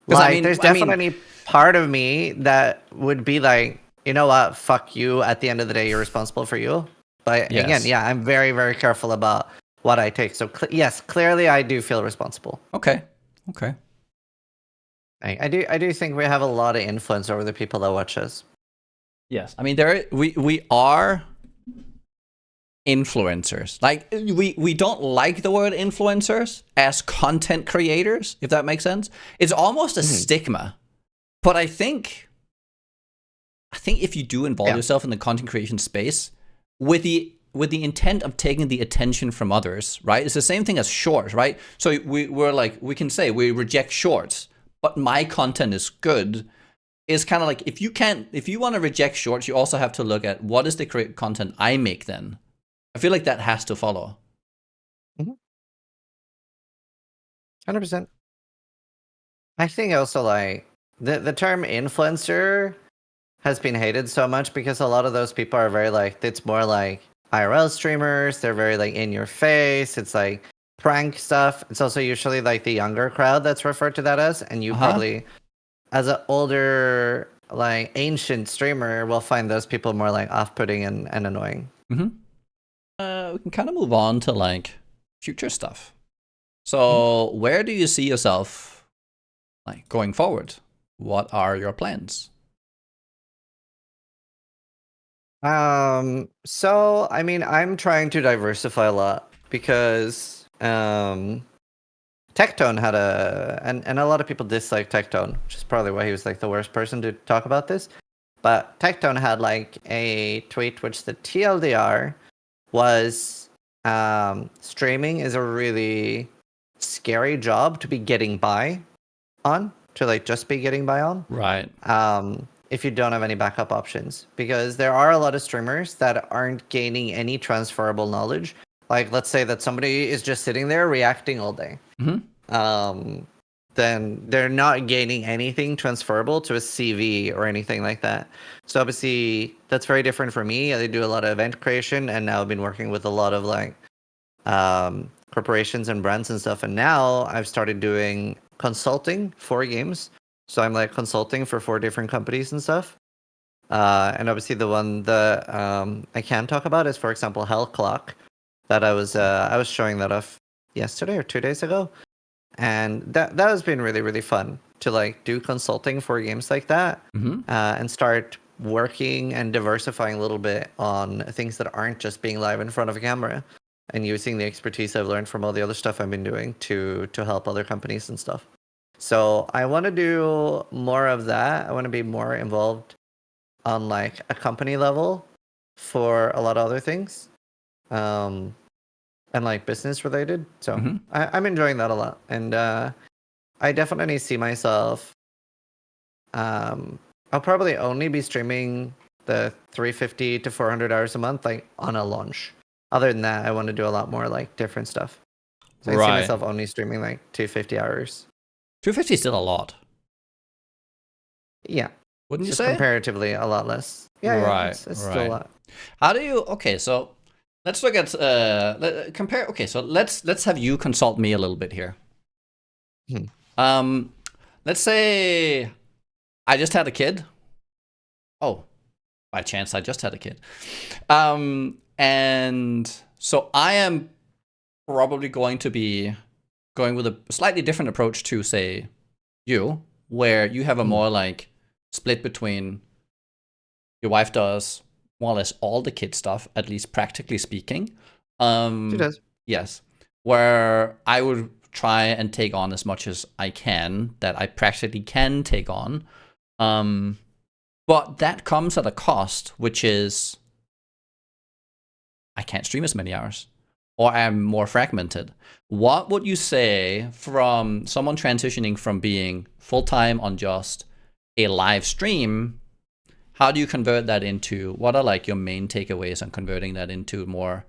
Because Like, there's definitely part of me that would be like, you know what, fuck you. At the end of the day, you're responsible for you. But again, yes. yeah, I'm very, very careful about what I take. So yes, clearly I do feel responsible. Okay. I do think we have a lot of influence over the people that watch us. Yes. I mean, we are influencers. Like we don't like the word influencers as content creators, if that makes sense. It's almost a stigma. But I think if you do involve yourself in the content creation space with the intent of taking the attention from others, right? It's the same thing as shorts, right? So we're like, we can say we reject shorts, but my content is good. It's kind of like if you want to reject shorts, you also have to look at what is the content I make then. I feel like that has to follow. 100%. I think also like the term influencer has been hated so much because a lot of those people are very like, it's more like IRL streamers. They're very like in your face. It's like prank stuff. It's also usually like the younger crowd that's referred to that as. And you probably, as an older, like ancient streamer, will find those people more like off-putting and annoying. Mm-hmm. We can kind of move on to like future stuff. So where do you see yourself like going forward? What are your plans? So I mean, I'm trying to diversify a lot because Tectone had and a lot of people dislike Tectone, which is probably why he was like the worst person to talk about this. But Tectone had like a tweet which the TLDR was streaming is a really scary job to be getting by on, to like just be getting by on. Right. If you don't have any backup options, because there are a lot of streamers that aren't gaining any transferable knowledge. Like, let's say that somebody is just sitting there reacting all day. Then they're not gaining anything transferable to a CV or anything like that. So obviously that's very different for me. I do a lot of event creation, and now I've been working with a lot of like corporations and brands and stuff. And now I've started doing consulting for games. So I'm like consulting for 4 different companies and stuff. And obviously the one that I can talk about is, for example, Hell Clock, that I was showing that off yesterday or 2 days ago. And that has been really, really fun to like do consulting for games like that, and start working and diversifying a little bit on things that aren't just being live in front of a camera, and using the expertise I've learned from all the other stuff I've been doing to help other companies and stuff. So I want to do more of that. I want to be more involved on like a company level for a lot of other things. And like business related. So I'm enjoying that a lot. And I definitely see myself. I'll probably only be streaming the 350 to 400 hours a month, like on a launch. Other than that, I want to do a lot more like different stuff. So I see myself only streaming like 250 hours. 250 is still a lot. Yeah. Wouldn't you Just say? Comparatively a lot less. Yeah, right. It's still a lot. How do you? Okay, so let's look at compare. Okay, so let's have you consult me a little bit here. Let's say I just had a kid. Oh, by chance I just had a kid. And so I am probably going to be going with a slightly different approach to, say, you, where you have a more like split between your wife does more or less all the kid stuff, at least practically speaking. She does. Yes. Where I would try and take on as much as I can that I practically can take on. But that comes at a cost, which is I can't stream as many hours. or am more fragmented. What would you say from someone transitioning from being full-time on just a live stream? How do you convert that into, what are like your main takeaways on converting that into more,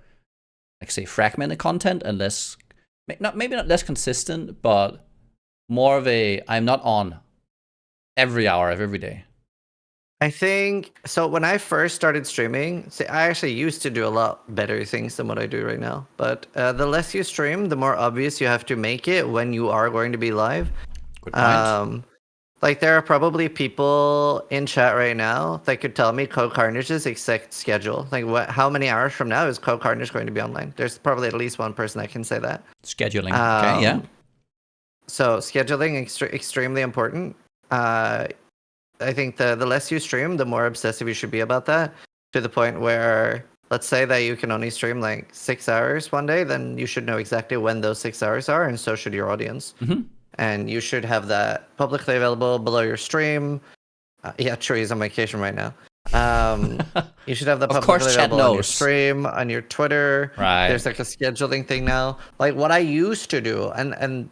like say, fragmented content and less, maybe not less consistent, but more of a, I'm not on every hour of every day? I think so. When I first started streaming, see, I actually used to do a lot better things than what I do right now. But the less you stream, the more obvious you have to make it when you are going to be live. Good point. Um, like there are probably people in chat right now that could tell me Code Carnage's exact schedule. Like how many hours from now is Code Carnage going to be online? There's probably at least one person that can say that. Scheduling. Okay, yeah. So scheduling extremely important. I think the less you stream, the more obsessive you should be about that, to the point where, let's say that you can only stream like 6 hours one day, then you should know exactly when those 6 hours are, and so should your audience. And you should have that publicly available below your stream. Yeah, true, he's on vacation right now. You should have that Of course, publicly chat available on your knows. stream, on your Twitter. Right. There's like a scheduling thing now. Like what I used to do, and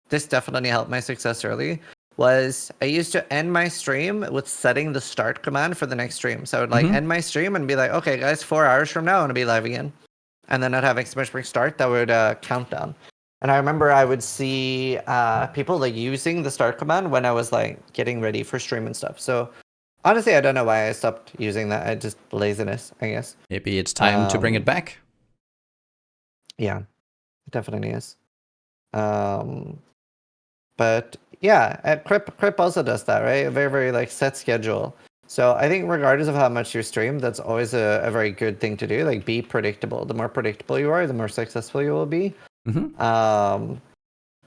this definitely helped my success early, was I used to end my stream with setting the start command for the next stream. So I would like end my stream and be like, okay, guys, 4 hours from now, I'm going to be live again. And then I'd have exclamation mark start that would count down. And I remember I would see people like using the start command when I was like getting ready for stream and stuff. So honestly, I don't know why I stopped using that. I just laziness, I guess. Maybe it's time to bring it back. Yeah, it definitely is. But yeah, Crip also does that, right? A very, very like set schedule. So I think regardless of how much you stream, that's always a very good thing to do. Like be predictable. The more predictable you are, the more successful you will be. I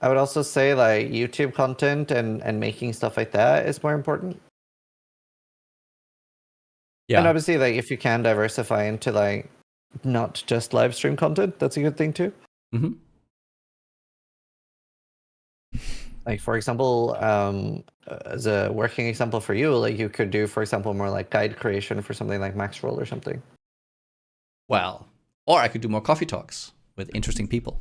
would also say like YouTube content and making stuff like that is more important. Yeah. And obviously, like if you can diversify into like not just live stream content, that's a good thing too. Like for example, as a working example for you, like you could do, for example, more like guide creation for something like Maxroll or something. Well, or I could do more coffee talks with interesting people.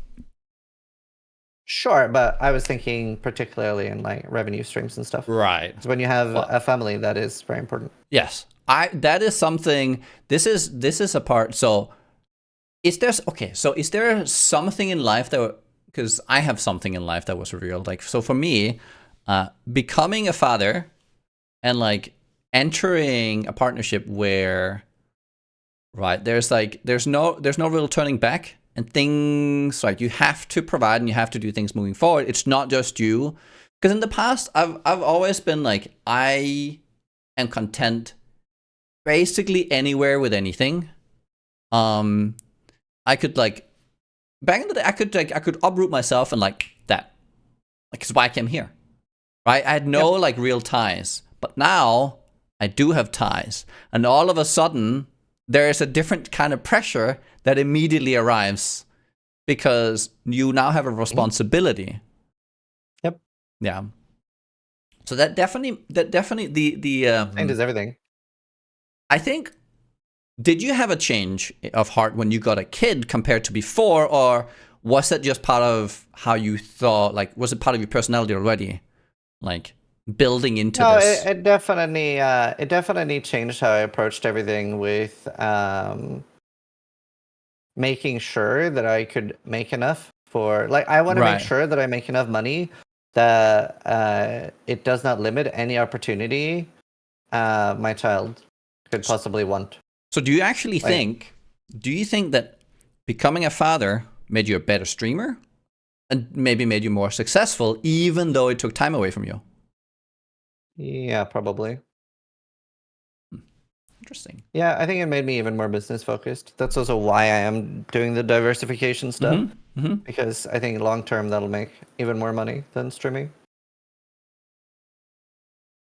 Sure, but I was thinking particularly in like revenue streams and stuff. Right. So when you have a family, that is very important. Yes. That is something, this is a part. So is there something in life that, because I have something in life that was revealed. Like, so for me, becoming a father and like entering a partnership where, right, there's no real turning back, and things like you have to provide and you have to do things moving forward. It's not just you. Because in the past, I've always been like, I am content basically anywhere with anything. I could like, back in the day, I could uproot myself and like that. Like, it's why I came here. Right? I had no like real ties. But now I do have ties. And all of a sudden, there is a different kind of pressure that immediately arrives because you now have a responsibility. Yep. Yeah. So that definitely the changes everything. I think, did you have a change of heart when you got a kid compared to before, or was that just part of how you thought? Like, was it part of your personality already? Like building into this? No, it definitely changed how I approached everything with making sure that I could make enough for, like, I want to make sure that I make enough money that it does not limit any opportunity my child could possibly want. So do you actually think that becoming a father made you a better streamer and maybe made you more successful, even though it took time away from you? Yeah, probably. Interesting. Yeah, I think it made me even more business focused. That's also why I am doing the diversification stuff, because I think long term that'll make even more money than streaming.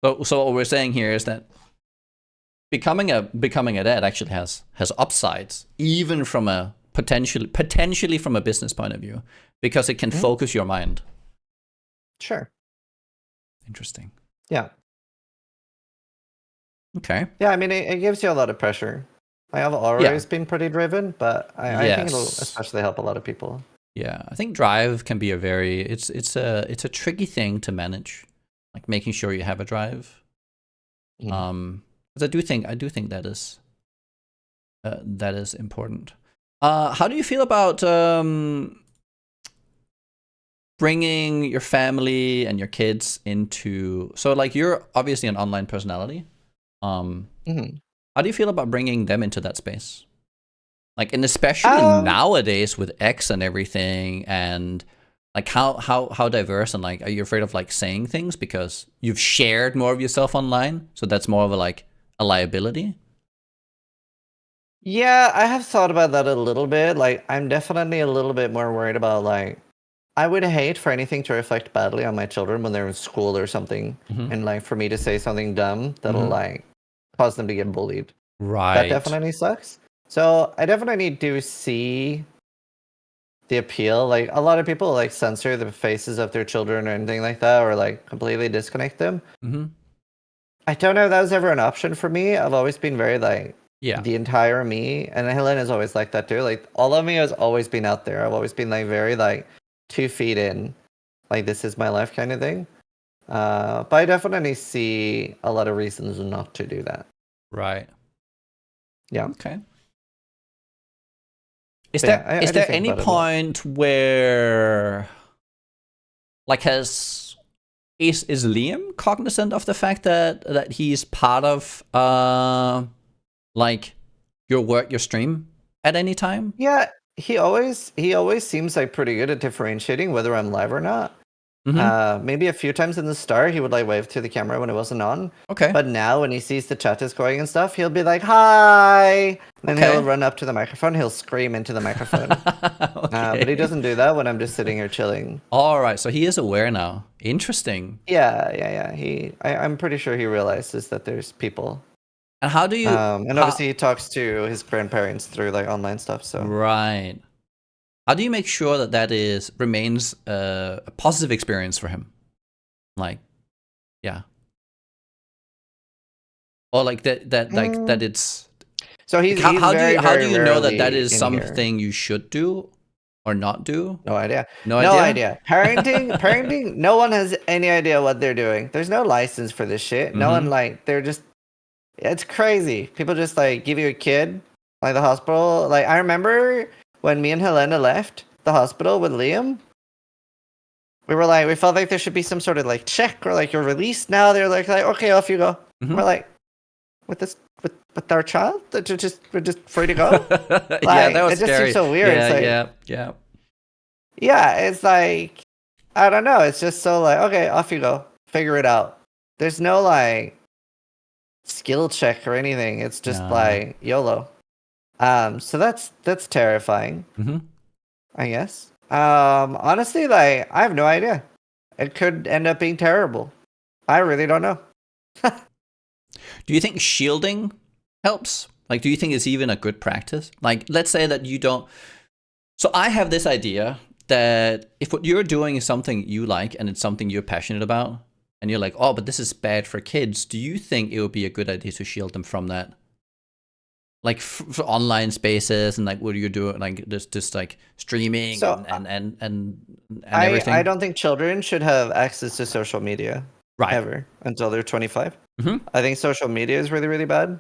So what we're saying here is that becoming a dad actually has upsides, even from a potentially from a business point of view, because it can focus your mind. Sure. Interesting. Yeah. Okay. Yeah, I mean, it gives you a lot of pressure. I have Yeah. always been pretty driven, but I think it'll Yes. especially help a lot of people. Yeah. I think drive can be a very it's a tricky thing to manage, like making sure you have a drive. Mhm. 'Cause I do think that is important. How do you feel about bringing your family and your kids into? So, like, you're obviously an online personality. Um, Mhm. how do you feel about bringing them into that space? Like, and especially Um, nowadays with X and everything, and like how diverse, and like, are you afraid of like saying things because you've shared more of yourself online? So that's more of a like a liability. yeah, I have thought about that a little bit. Like, I'm definitely a little bit more worried about like I would hate for anything to reflect badly on my children when they're in school or something, Mm-hmm. and like for me to say something dumb that'll Mm-hmm. like cause them to get bullied. That Right. definitely sucks. So I definitely do see the appeal. Like a lot of people like censor the faces of their children or anything like that, or like completely disconnect them. Mm-hmm. I don't know if that was ever an option for me. I've always been very like Yeah. the entire me, and Helen is always like that too. Like all of me has always been out there. I've always been like very like 2 feet in, like this is my life kind of thing. But I definitely see a lot of reasons not to do that. Right. Yeah, Okay. Is but yeah, there is I do there think any about it a lot. point where like has is Liam cognizant of the fact that he's part of like your work, your stream at any time? Yeah, he always seems like pretty good at differentiating whether I'm live or not. Mm-hmm. Maybe a few times in the start he would like wave to the camera when it wasn't on. Okay. But now when he sees the chat is going and stuff, he'll be like, "Hi!" And then he'll Okay. run up to the microphone. He'll scream into the microphone. But he Okay. doesn't do that when I'm just sitting here chilling. All right. So he is aware now. Interesting. Yeah, yeah, yeah. I'm pretty sure he realizes that there's people. And how do you And how obviously he talks to his grandparents through like online stuff. So right? How do you make sure that that is remains a positive experience for him? Like, yeah, or like that Mm. it's So like he's how do very you know that that rarely is in here. something you should do or not do? No idea. No No idea. idea. Parenting, no one has any idea what they're doing. There's no license for this shit. No one Mm-hmm. like they're just it's crazy. People just like give you a kid like the hospital. Like I remember when me and Helena left the hospital with Liam, we felt like there should be some sort of like check or like you're released now. They're like okay, off you go. Mm-hmm. We're like with this with our child, that we're just free to go. Yeah, that Like was it just seems scary. so weird. Yeah, It's like yeah, yeah. yeah, it's like I don't know. It's just so like, okay, off you go. Figure it out. There's no like skill check or anything. It's just No. like YOLO. So that's terrifying, Mm-hmm. I guess. Honestly, like I have no idea. It could end up being terrible. I really don't know. Do you think shielding helps? Like, do you think it's even a good practice? Like, let's say that you don't. So I have this idea that if what you're doing is something you like and it's something you're passionate about, and you're like, oh, but this is bad for kids, do you think it would be a good idea to shield them from that? Like for online spaces and like what you're doing, like just like streaming So and I everything. don't think children should have access to social media Right. ever until they're 25. Mm-hmm. I think social media is really, really bad.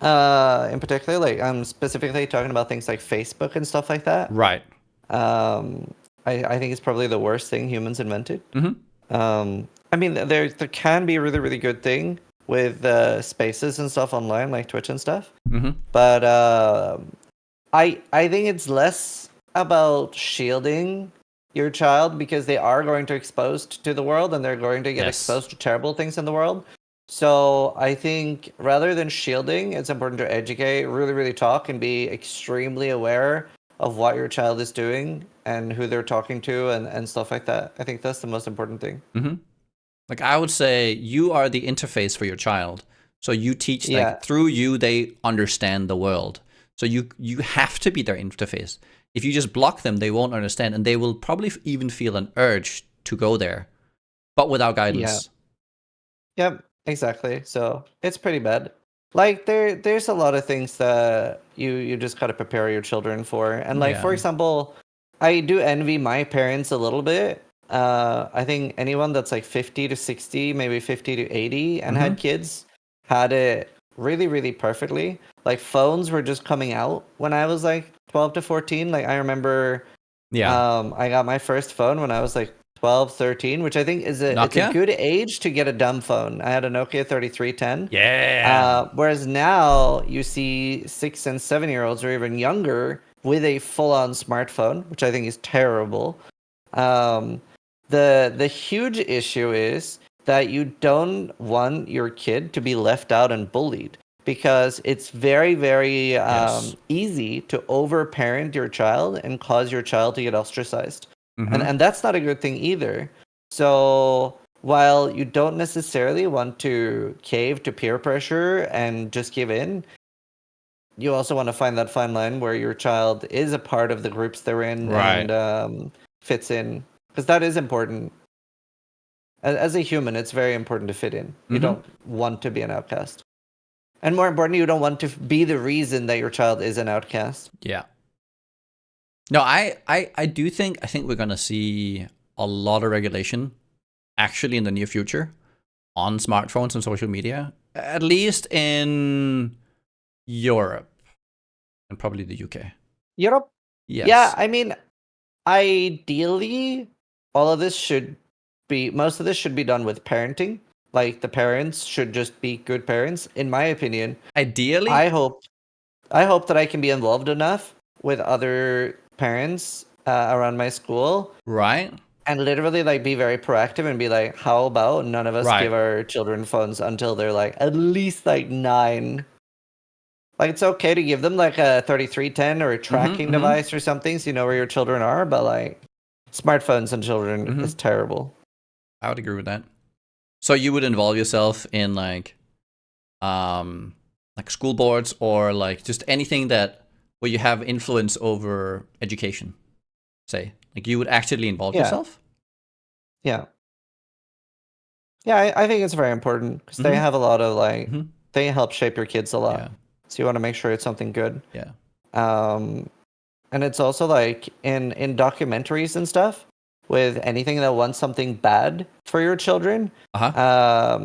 In particular, like I'm specifically talking about things like Facebook and stuff like that. Right. Um, I think it's probably the worst thing humans invented. Mm-hmm. I mean, there can be a really, really good thing with spaces and stuff online, like Twitch and stuff. Mm-hmm. But I think it's less about shielding your child because they are going to exposed to the world and they're going to get Yes. exposed to terrible things in the world. So I think rather than shielding, it's important to educate, really, really talk, and be extremely aware of what your child is doing and who they're talking to and stuff like that. I think that's the most important thing. Mm-hmm. Like I would say you are the interface for your child. So you teach Yeah, like through you they understand the world. So you have to be their interface. If you just block them, they won't understand and they will probably even feel an urge to go there, but without yeah, guidance. yep, exactly. So it's pretty bad. Like there's a lot of things that you just gotta prepare your children for. And like for Yeah. example, I do envy my parents a little bit. I think anyone that's like 50 to 60, maybe 50 to 80 and Mm-hmm. had kids had it really, really perfectly. Like phones were just coming out when I was like 12 to 14. Like I remember Yeah. I got my first phone when I was like 12, 13, which I think it's a Nokia? good age to get a dumb phone. I had a Nokia 3310. Yeah. Whereas now you see 6 and 7 year olds or even younger with a full-on smartphone, which I think is terrible. Um, the huge issue is that you don't want your kid to be left out and bullied because it's very, very Yes. easy to overparent your child and cause your child to get ostracized. And Mm-hmm. and that's not a good thing either. So while you don't necessarily want to cave to peer pressure and just give in, you also want to find that fine line where your child is a part of the groups they're in Right. and fits in, because that is important. As a human, it's very important to fit in. You Mm-hmm. don't want to be an outcast. And more importantly, you don't want to be the reason that your child is an outcast. Yeah. No, I do think we're gonna see a lot of regulation actually in the near future on smartphones and social media, at least in Europe and probably the UK. Europe? Yeah, Yes. I mean, ideally, all of this most of this should be done with parenting. Like the parents should just be good parents. In my opinion, I Ideally, hope I hope that I can be involved enough with other parents around my school right? and literally like be very proactive and be like, how about none of us Right. give our children phones until they're like at least like 9. Like it's okay to give them like a 3310 or a Mm-hmm. tracking Mm-hmm. device or something so you know where your children are, but like smartphones and children Mm-hmm. is terrible. I would agree with that. So you would involve yourself in like school boards or like just anything that where you have influence over education, say. Like you would actively involve Yeah. yourself? Yeah. Yeah, I think it's very important because they Mm-hmm. have a lot of like Mm-hmm. they help shape your kids a Yeah. lot. So you want to make sure it's something good. Yeah. Um and it's also like in documentaries and stuff with anything that wants something bad for your children, Uh-huh.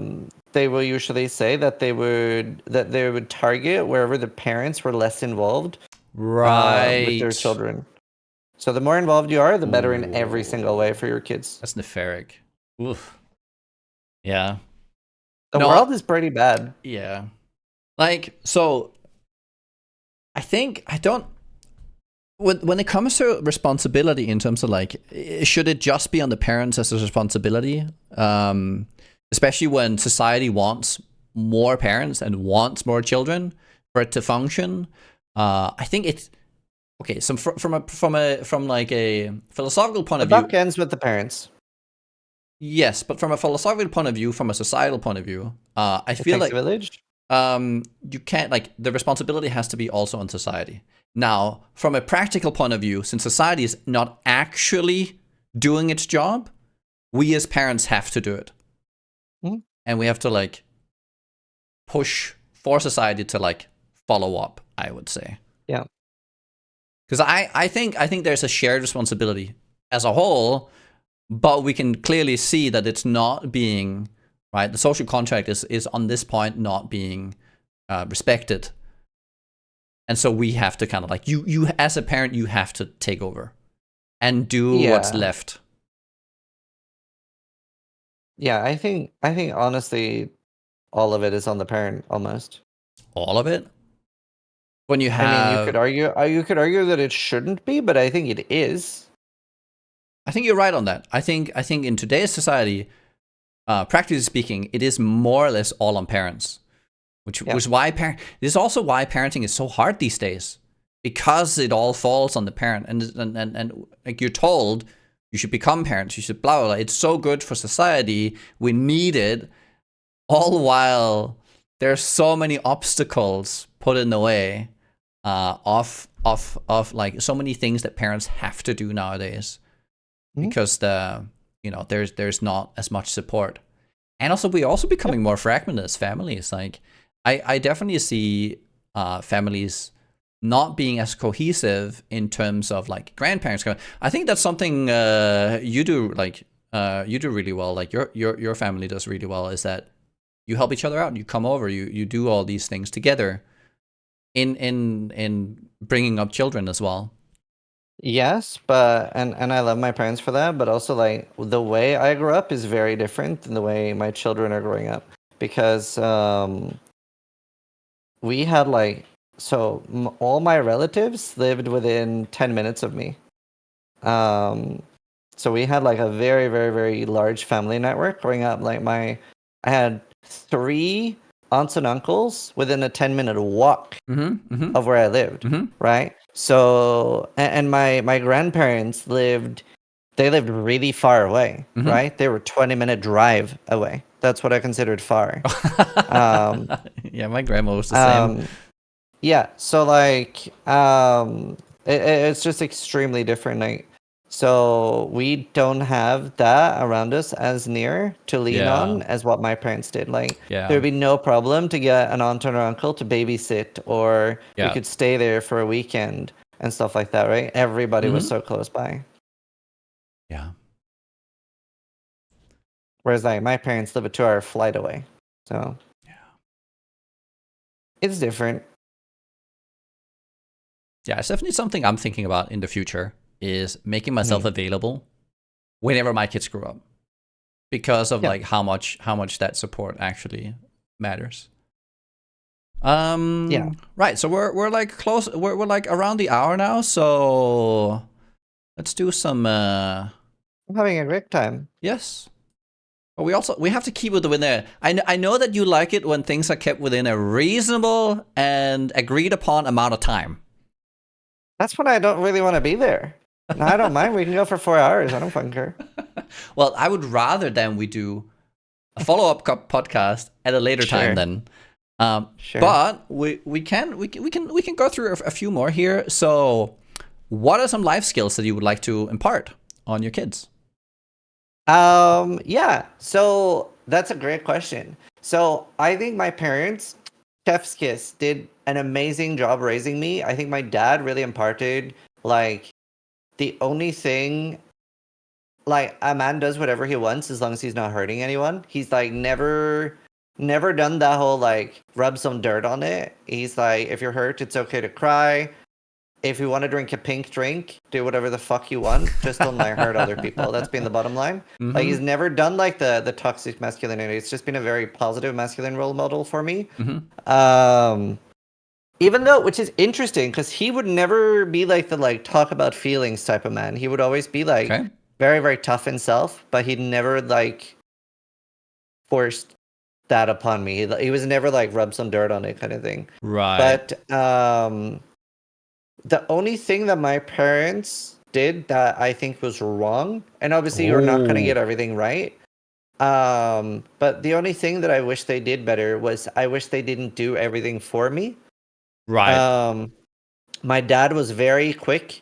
they will usually say that they would target wherever the parents were less involved with their Right. children. So the more involved you are, the better in every single way Ooh. for your kids. That's nefaric. Oof. Yeah. The No, world is pretty bad. yeah. Like, so I think I don't when it comes to responsibility in terms of like should it just be on the parents as a responsibility? Especially when society wants more parents and wants more children for it to function. I think it's okay. So from like a philosophical point The of view, buck ends with the parents. yes, but from a philosophical point of view, from a societal point of view, I It feel takes a like village. you can't like the responsibility has to be also on society. Now, from a practical point of view, since society is not actually doing its job, we as parents have to do it, Mhm. and we have to like push for society to like follow up. I would say Yeah. because I think there's a shared responsibility as a whole, but we can clearly see that it's not being right. The social contract is on this point not being respected. And so we have to kind of like you as a parent you have to take over and do what's Yeah. left. Yeah, I think honestly all of it is on the parent almost. All of it. When you I mean, you could have argue that it shouldn't be, but I think it is. I think you're right on that. I think in today's society, practically speaking, it is more or less all on parents. Which Yeah. was why this is also why parenting is so hard these days. Because it all falls on the parent and like you're told you should become parents, you should blah blah blah. It's so good for society. We need it. All while there's so many obstacles put in the way of like so many things that parents have to do nowadays Mhm. because there's not as much support, and also we're also Yep. becoming more fragmented as families. Like I definitely see families not being as cohesive in terms of like grandparents. I think that's something you do you do really well. Like your family does really well. Is that you help each other out. You come over. You do all these things together. In bringing up children as well. Yes, but and I love my parents for that, but also like the way I grew up is very different than the way my children are growing up because we had like all my relatives lived within 10 minutes of me. Um so we had like a very very very large family network growing up. Like I had 3 aunts and uncles within a 10-minute walk of where I lived, right? So, and my grandparents they lived really far away, right? They were 20-minute drive away. That's what I considered far. Yeah, my grandma was the same. Yeah, so like it's just extremely different. Like, so we don't have that around us as near to lean on as what my parents did. Like there'd be no problem to get an aunt or uncle to babysit, or we could stay there for a weekend and stuff like that, right? Everybody was so close by. Yeah. Whereas like my parents live a 2-hour flight away. So it's different. Yeah, it's definitely something I'm thinking about in the future, is making myself available whenever my kids grow up, because of like how much that support actually matters. Right. So we're like close. We're like around the hour now. So let's do some. I'm having a great time. Yes. But we have to keep it within there. I know that you like it when things are kept within a reasonable and agreed upon amount of time. That's when I don't really want to be there. No, I don't mind. We can go for 4 hours. I don't fucking care. Well, I would rather than we do a follow-up podcast at a later time then. Sure. But we can go through a few more here. So, what are some life skills that you would like to impart on your kids? Yeah. So that's a great question. So I think my parents, chef's kiss, did an amazing job raising me. I think my dad really imparted like the only thing, like a man does whatever he wants as long as he's not hurting anyone. He's like never done that whole like rub some dirt on it. He's like, if you're hurt, it's okay to cry. If you want to drink a pink drink, do whatever the fuck you want. Just don't like hurt other people. That's been the bottom line. Like he's never done like the toxic masculinity. It's just been a very positive masculine role model for me. Even though, which is interesting, because he would never be like the like talk about feelings type of man. He would always be like very very tough himself, but he'd never like forced that upon me. He was never like rub some dirt on it kind of thing. Right. But the only thing that my parents did that I think was wrong, and obviously you're not going to get everything right. But the only thing that I wish they did better was I wish they didn't do everything for me. Right. My dad was very quick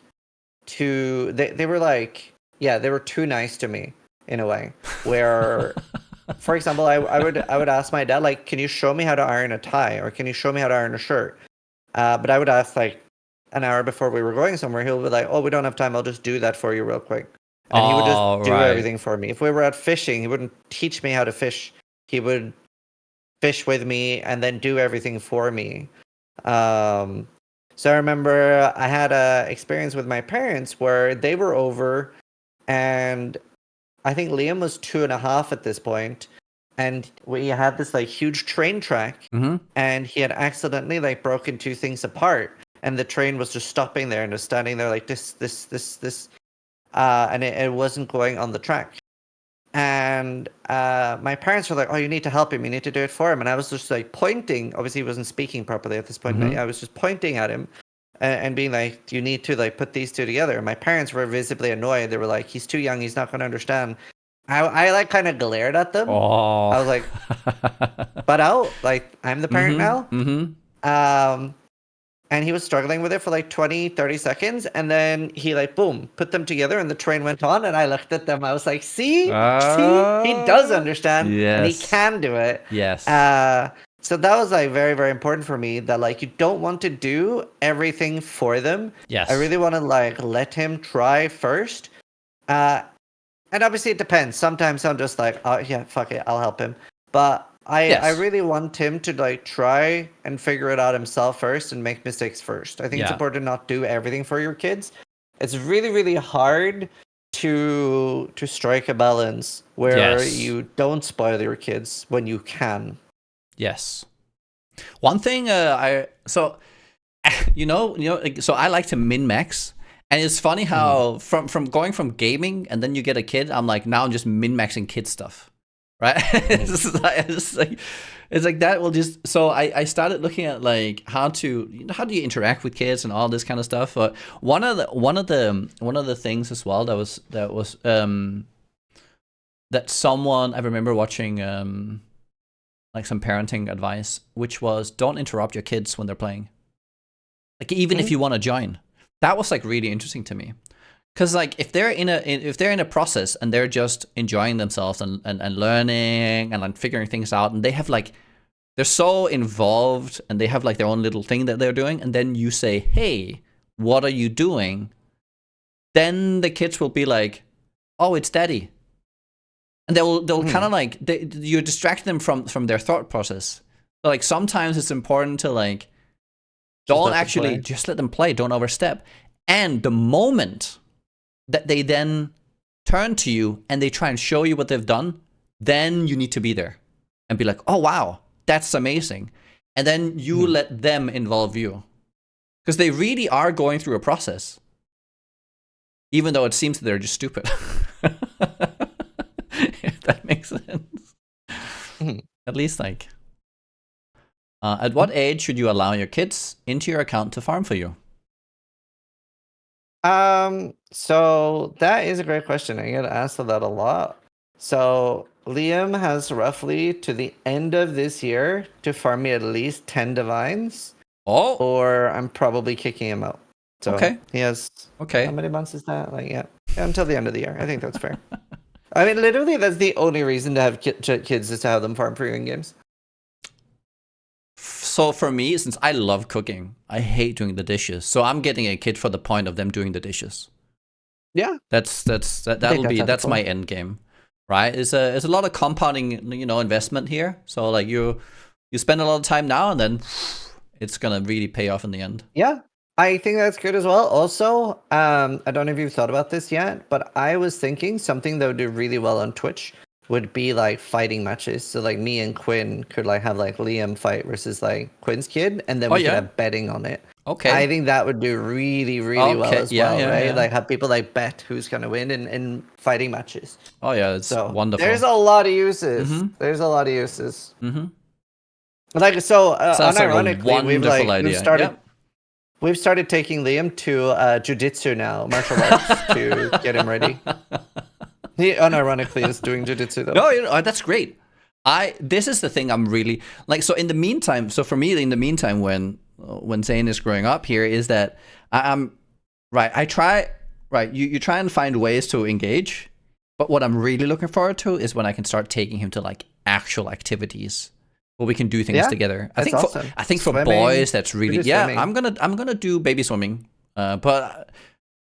to, they were like, they were too nice to me in a way where, for example, I would ask my dad, like, can you show me how to iron a tie, or can you show me how to iron a shirt? But I would ask like an hour before we were going somewhere. He'll be like, oh, we don't have time, I'll just do that for you real quick. And he would just do everything for me. If we were out fishing, he wouldn't teach me how to fish. He would fish with me and then do everything for me. So I remember I had a experience with my parents where they were over, and I think Liam was 2.5 at this point, and we had this like huge train track, and he had accidentally like broken 2 things apart, and the train was just stopping there and just standing there like this, and it wasn't going on the track. And my parents were like, oh, you need to help him, you need to do it for him. And I was just like pointing. Obviously he wasn't speaking properly at this point. I was just pointing at him and being like, you need to like put these 2 together. And my parents were visibly annoyed. They were like, he's too young, he's not going to understand. I like kind of glared at them. I was like, but out, like I'm the parent now. And he was struggling with it for like 20, 30 seconds. And then he like, boom, put them together and the train went on. And I looked at them. I was like, see, he does understand and he can do it. Yes. So that was like very, very important for me that like you don't want to do everything for them. Yes. I really want to like let him try first. Uh, and obviously it depends. Sometimes I'm just like, oh yeah, fuck it, I'll help him. But I Yes. really want him to like try and figure it out himself first and make mistakes first. I think it's Yeah. important to not do everything for your kids. It's really, really hard to strike a balance where Yes. you don't spoil your kids when you can. Yes. One thing so I like to min max, and it's funny how from going from gaming and then you get a kid, I'm like now I'm just min maxing kid stuff, right? It's like that will just so I started looking at like how do you interact with kids and all this kind of stuff. But one of the things as well that someone I remember watching like some parenting advice, which was don't interrupt your kids when they're playing. Like even if you want to join, that was like really interesting to me, because like if they're in a process and they're just enjoying themselves and learning and like figuring things out, and they have like they're so involved and they have like their own little thing that they're doing, and then you say, hey, what are you doing? Then the kids will be like, oh, it's daddy, and they'll kind of like you distract them from their thought process. So like sometimes it's important to like don't actually just let them play, don't overstep. And the moment that they then turn to you and they try and show you what they've done, then you need to be there and be like, oh wow, that's amazing. And then you let them involve you, because they really are going through a process, even though it seems that they're just stupid. If that makes sense. At least like at what age should you allow your kids into your account to farm for you? So that is a great question. I get asked that a lot. So Liam has roughly to the end of this year to farm me at least 10 divines, Oh, or I'm probably kicking him out. So okay. he has, Okay. how many months is that? Like, yeah, until the end of the year. I think that's fair. I mean, literally, that's the only reason to have kids is to have them farm for you in games. So for me, since I love cooking, I hate doing the dishes. So I'm getting a kid for the point of them doing the dishes. Yeah, That's my end game, right? It's a lot of compounding, investment here. So like you spend a lot of time now, and then it's gonna really pay off in the end. Yeah, I think that's good as well. Also, I don't know if you've thought about this yet, but I was thinking something that would do really well on Twitch would be like fighting matches. So like me and Quinn could like have like Liam fight versus like Quinn's kid, and then we could have betting on it. Okay. I think that would do really, really well as well, right? Yeah. Like have people like bet who's gonna win in fighting matches. Oh yeah, it's wonderful. There's a lot of uses. There's a lot of uses. Like so, unironically, like we've started taking Liam to jiu-jitsu now, martial arts, to get him ready. He unironically is doing jiu-jitsu though. No, that's great. This is the thing I'm really like. So in the meantime, so for me, in the meantime, when Zane is growing up here, is that I'm right. I try right. You try and find ways to engage, but what I'm really looking forward to is when I can start taking him to like actual activities where we can do things together. I think for boys that's really swimming. I'm gonna do baby swimming, but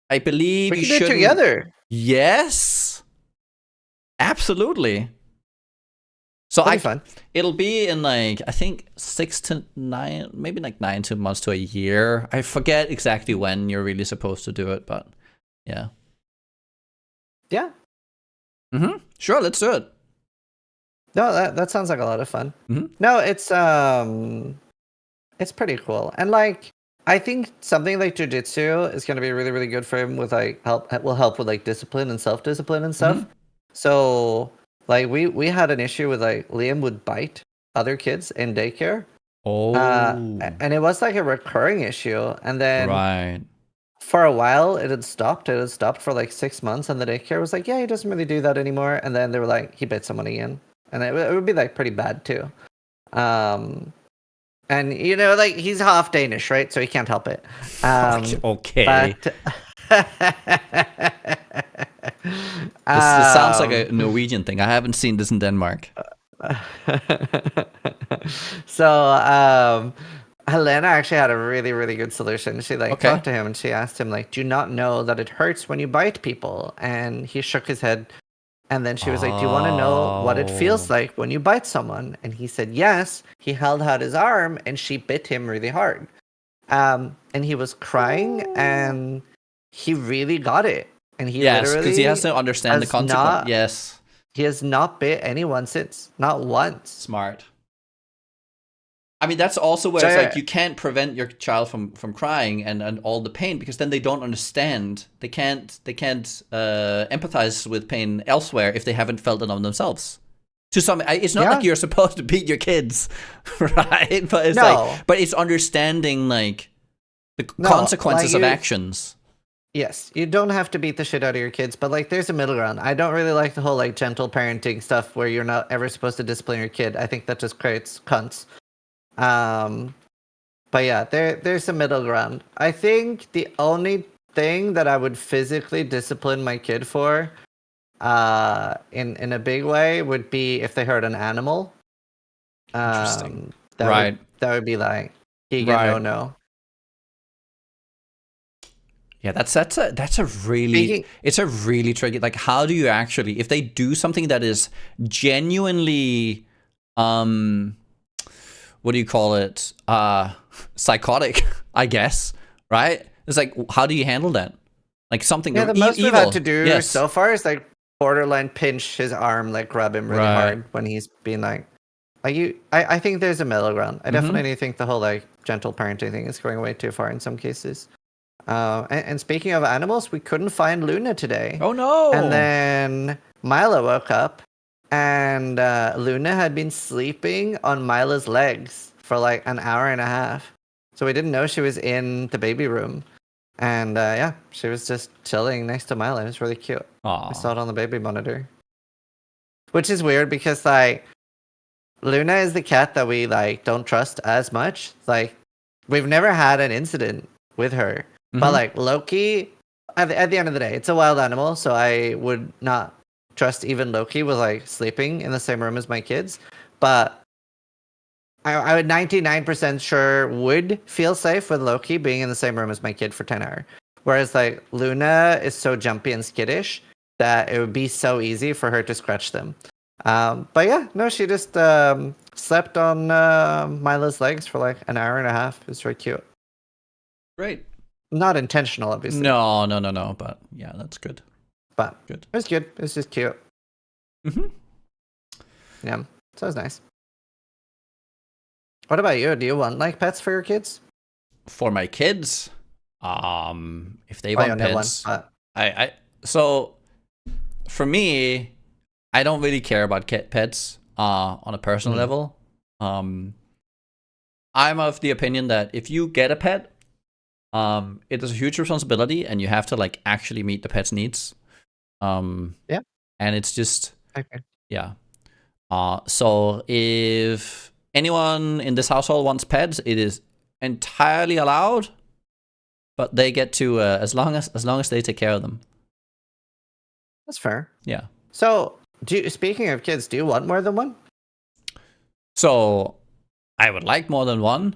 I believe we you can should do it together. Yes, absolutely. So it'll be in like I think 6 to 9, maybe like 9 months to a year. I forget exactly when you're really supposed to do it, but yeah. Yeah. Sure, let's do it. No, that sounds like a lot of fun. No, it's pretty cool, and like I think something like jiu-jitsu is going to be really, really good for him with like will help with like discipline and self-discipline and stuff. So like we had an issue with like Liam would bite other kids in daycare. Oh. And it was like a recurring issue, and then for a while it had stopped. It had stopped for like 6 months, and the daycare was like, yeah, he doesn't really do that anymore. And then they were like, he bit someone again, and it would be like pretty bad too. And like he's half Danish, right? So he can't help it. Okay. This sounds like a Norwegian thing. I haven't seen this in Denmark. So Helena actually had a really, really good solution. She like Okay. talked to him and she asked him like, "Do you not know that it hurts when you bite people?" And he shook his head. And then she was like, "Do you want to know what it feels Oh. like when you bite someone?" And he said, "Yes." He held out his arm and she bit him really hard. And he was crying and he really got it. And he Yes, because he has literally to understand the has consequence. not Yes. he has not bit anyone since. Not once. Smart. I mean, that's also where So it's yeah, like you can't prevent your child from crying and all the pain, because then they don't understand. They can't empathize with pain elsewhere if they haven't felt it on themselves. To some, it's not like yeah. you're supposed to beat your kids, right? But it's No. like, but it's understanding like the No, consequences like of you actions. yes, you don't have to beat the shit out of your kids, but like there's a middle ground. I don't really like the whole like gentle parenting stuff where you're not ever supposed to discipline your kid. I think that just creates cunts. Um, but yeah, there's a middle ground. I think the only thing that I would physically discipline my kid for, in a big way, would be if they hurt an animal. Interesting. That would Right. be like Keegan, no Right. no. Yeah, that's a really Speaking, it's a really tricky. Like, how do you actually, if they do something that is genuinely, what do you call it? Psychotic, I guess. Right? It's like, how do you handle that? Like something yeah, the most we've had to evil. do Yes. so far is like borderline pinch his arm, like grab him really Right. hard when he's being like you. I think there's a middle ground. I Mm-hmm. definitely think the whole like gentle parenting thing is going way too far in some cases. And speaking of animals, we couldn't find Luna today. Oh And no. then Mila woke up, and Luna had been sleeping on Mila's legs for like an hour and a half. So we didn't know she was in the baby room. And yeah, she was just chilling next to Mila. It was really cute. I saw Aw. it on the baby monitor. Which is weird because like Luna is the cat that we like don't trust as much. Like we've never had an incident with her. But Mm-hmm. like Loki, at the end of the day, it's a wild animal, so I would not trust even Loki with like sleeping in the same room as my kids. But I would 99% sure would feel safe with Loki being in the same room as my kid for 10 hours. Whereas like Luna is so jumpy and skittish that it would be so easy for her to scratch them. But yeah, no, she just slept on Mila's legs for like an hour and a half. It was very cute. Great. Not intentional, obviously, No. But yeah, that's good. but Good. it was good. It was just cute. Mm-hmm. Yeah, so it was nice. What about you? Do you want like pets for your kids? For my kids, if they Oh, you want only have one, pets, but I so for me, I don't really care about pets on a personal Mhm. level. I'm of the opinion that if you get a pet, it is a huge responsibility, and you have to like actually meet the pet's needs. Yeah. And it's just, Okay. yeah. So if anyone in this household wants pets, it is entirely allowed, but they get to as long as they take care of them. That's fair. Yeah. So, speaking of kids, do you want more than one? So I would like more than one.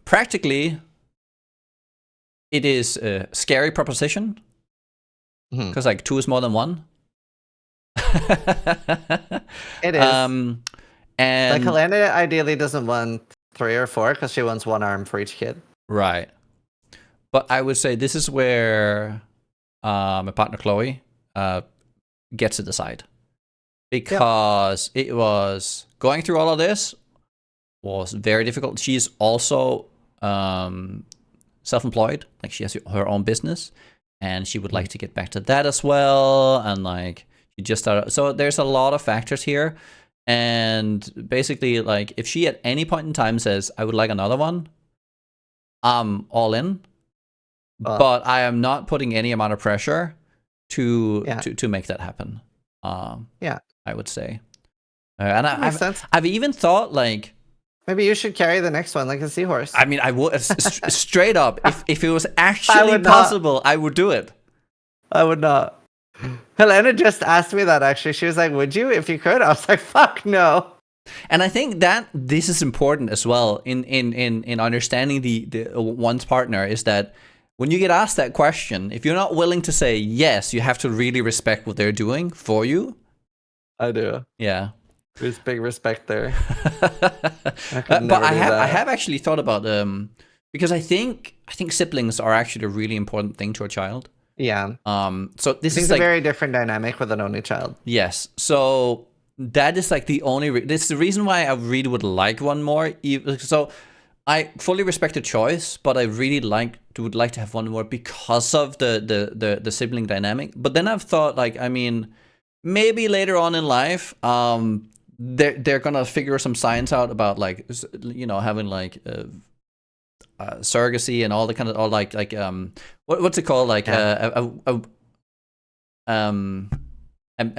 Practically, it is a scary proposition Mhm. because like two is more than one. It is. And Like Helena ideally doesn't want 3 or 4 because she wants one arm for each kid. right. But I would say this is where my partner Chloe gets to decide, because it was going through all of this was very difficult. She's also self-employed, like she has her own business, and she would like to get back to that as well. And like she just started, so there's a lot of factors here. And basically, like if she at any point in time says I would like another one, I'm all in. But I am not putting any amount of pressure to make that happen. Yeah. I would say. And Makes sense. I've even thought like, Maybe you should carry the next one like a seahorse. I mean, I would straight up, if it was I actually would not. possible, I would do it. I would not. Helena just asked me that actually. She was like, "Would you if you could?" I was like, "Fuck no." And I think that this is important as well in understanding the one's partner, is that when you get asked that question, if you're not willing to say yes, you have to really respect what they're doing for you. I do. Yeah. There's big respect there. I could But never do I that. have actually thought about because I think siblings are actually a really important thing to a child. Yeah. So this It's is a like, very different dynamic with an only child. yes. So that is like the only. This is the reason why I really would like one more. So I fully respect the choice, but I really would like to have one more because of the sibling dynamic. But then I've thought, like, I mean, maybe later on in life, they're gonna figure some science out about, like, you know, having like surrogacy and all the kind of, all like what's it called, like a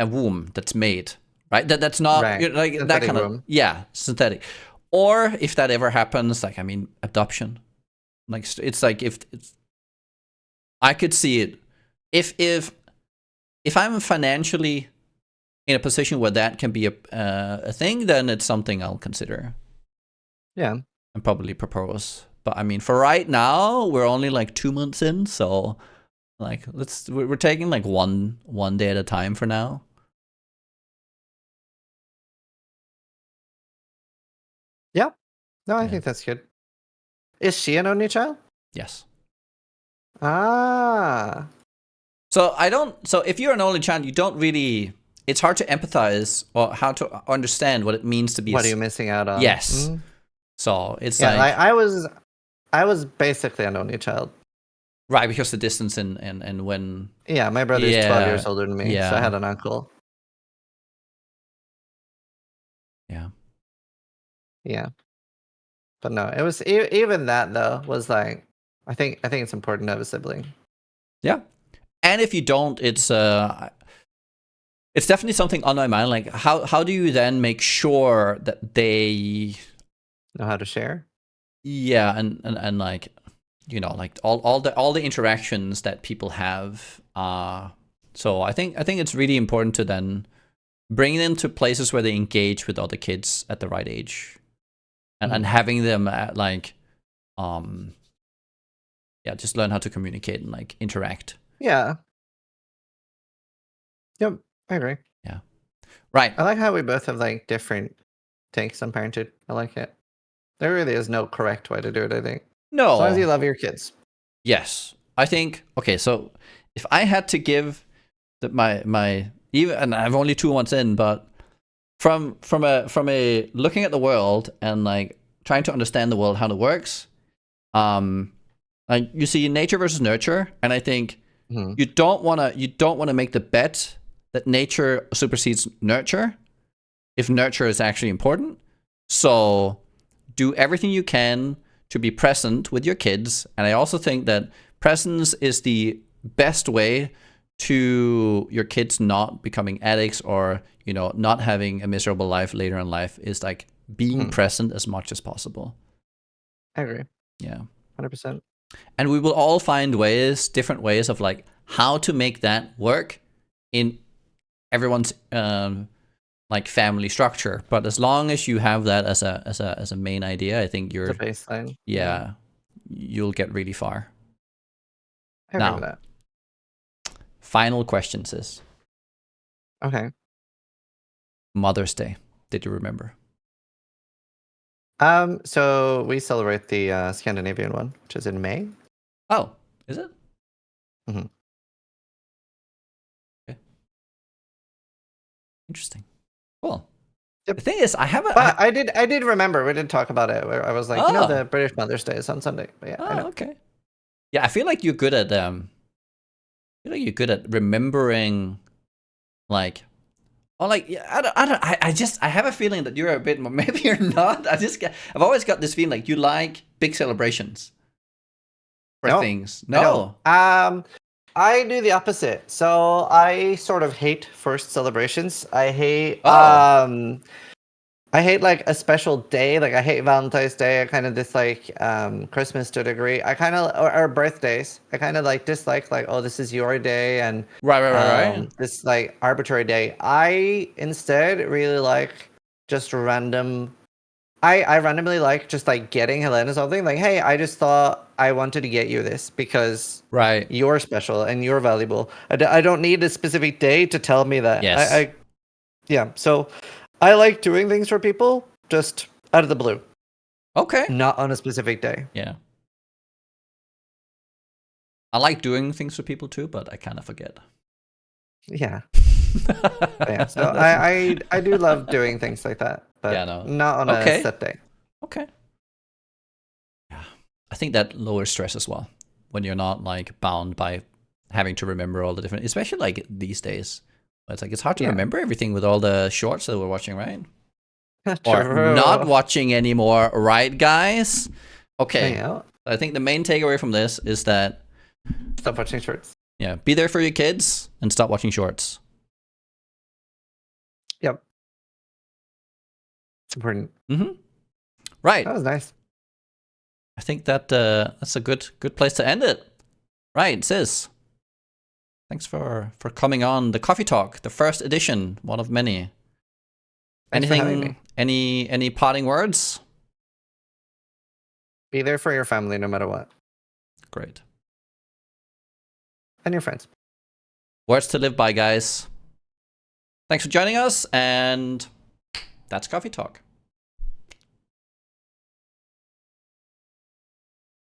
womb that's made, right? That's not Right. you know, like that Synthetic kind of, womb. yeah, synthetic. Or if that ever happens, like, I mean, adoption. Like, it's like, if it's, I could see it if I'm financially in a position where that can be a thing, then it's something I'll consider Yeah. and probably propose. But I mean, for right now, we're only like 2 months in, so like we're taking like one day at a time for now. Yeah. No, I Yeah. think that's good. Is she an only child? Yes. Ah. So so if you're an only child, you don't really, it's hard to empathize or how to understand what it means to be What are you missing out on? yes. So it's Yeah, like, I was basically an only child. right, because the distance and when, Yeah, my brother's 12 years older than me, so I had an uncle. Yeah. Yeah. But no, it was even that though was like I think it's important to have a sibling. Yeah. And if you don't, it's definitely something on my mind. Like, how do you then make sure that they, Know how to share? yeah, and like, you know, like all the interactions that people have. So I think it's really important to then bring them to places where they engage with other kids at the right age, and having them at like, yeah, just learn how to communicate and like interact. Yeah. Yep, I agree. Yeah. Right. I like how we both have like different takes on parenthood. I like it. There really is no correct way to do it, I think. No. As long as you love your kids. Yes. I think, okay, so if I had to give my even, and I'm only 2 months in, but from a looking at the world and like trying to understand the world, how it works, like, you see nature versus nurture, and I think you don't want to make the bet that nature supersedes nurture if nurture is actually important. So do everything you can to be present with your kids, and I also think that presence is the best way to your kids not becoming addicts, or, you know, not having a miserable life later in life, is like being present as much as possible. I agree. Yeah. 100%. And we will all find different ways of like how to make that work in everyone's like family structure. But as long as you have that as a main idea, I think you're The baseline. yeah, you'll get really far. I agree with that. Final question, sis. Okay. Mother's Day. Did you remember? So we celebrate the Scandinavian one, which is in May. Oh, is it? Mm-hmm. Okay. Interesting. Cool. Yep. The thing is, I did remember. We did talk about it. Where I was like, the British Mother's Day is on Sunday. But yeah, I know. Okay. Yeah, I feel like you're good at remembering, like, or like, yeah, I have a feeling that you're a bit more, maybe you're not. I've always got this feeling like you like big celebrations for things. No. I do the opposite. So I sort of hate first celebrations. I hate I hate like a special day. Like I hate Valentine's Day. I kind of dislike Christmas to a degree. I kind of or birthdays. I kind of like dislike like, oh, this is your day, and right. this like arbitrary day. I instead really like just random. I randomly like just like getting Helena something like, hey, I just thought I wanted to get you this because Right. you're special and you're valuable. I don't need a specific day to tell me that. Yes. Yeah. So I like doing things for people just out of the blue, Okay. not on a specific day. Yeah. I like doing things for people too, but I kind of forget. Yeah. Yeah. So I do love doing things like that, but Yeah, no. not on a Okay. set day. Okay. Yeah. I think that lowers stress as well when you're not like bound by having to remember all the different, especially like these days. It's like it's hard to Yeah. remember everything with all the shorts that we're watching, right? Or True. not watching anymore, right, guys? Okay. Yeah. I think the main takeaway from this is that Stop watching shorts. yeah, be there for your kids and stop watching shorts. Yep. It's important. Mm-hmm. Right. That was nice. I think that that's a good place to end it. Right, Sis. Thanks for coming on the Coffee Talk, the first edition, one of many. Thanks for having me. Any parting words? Be there for your family no matter what. Great. And your friends. Words to live by, guys. Thanks for joining us, and that's Coffee Talk.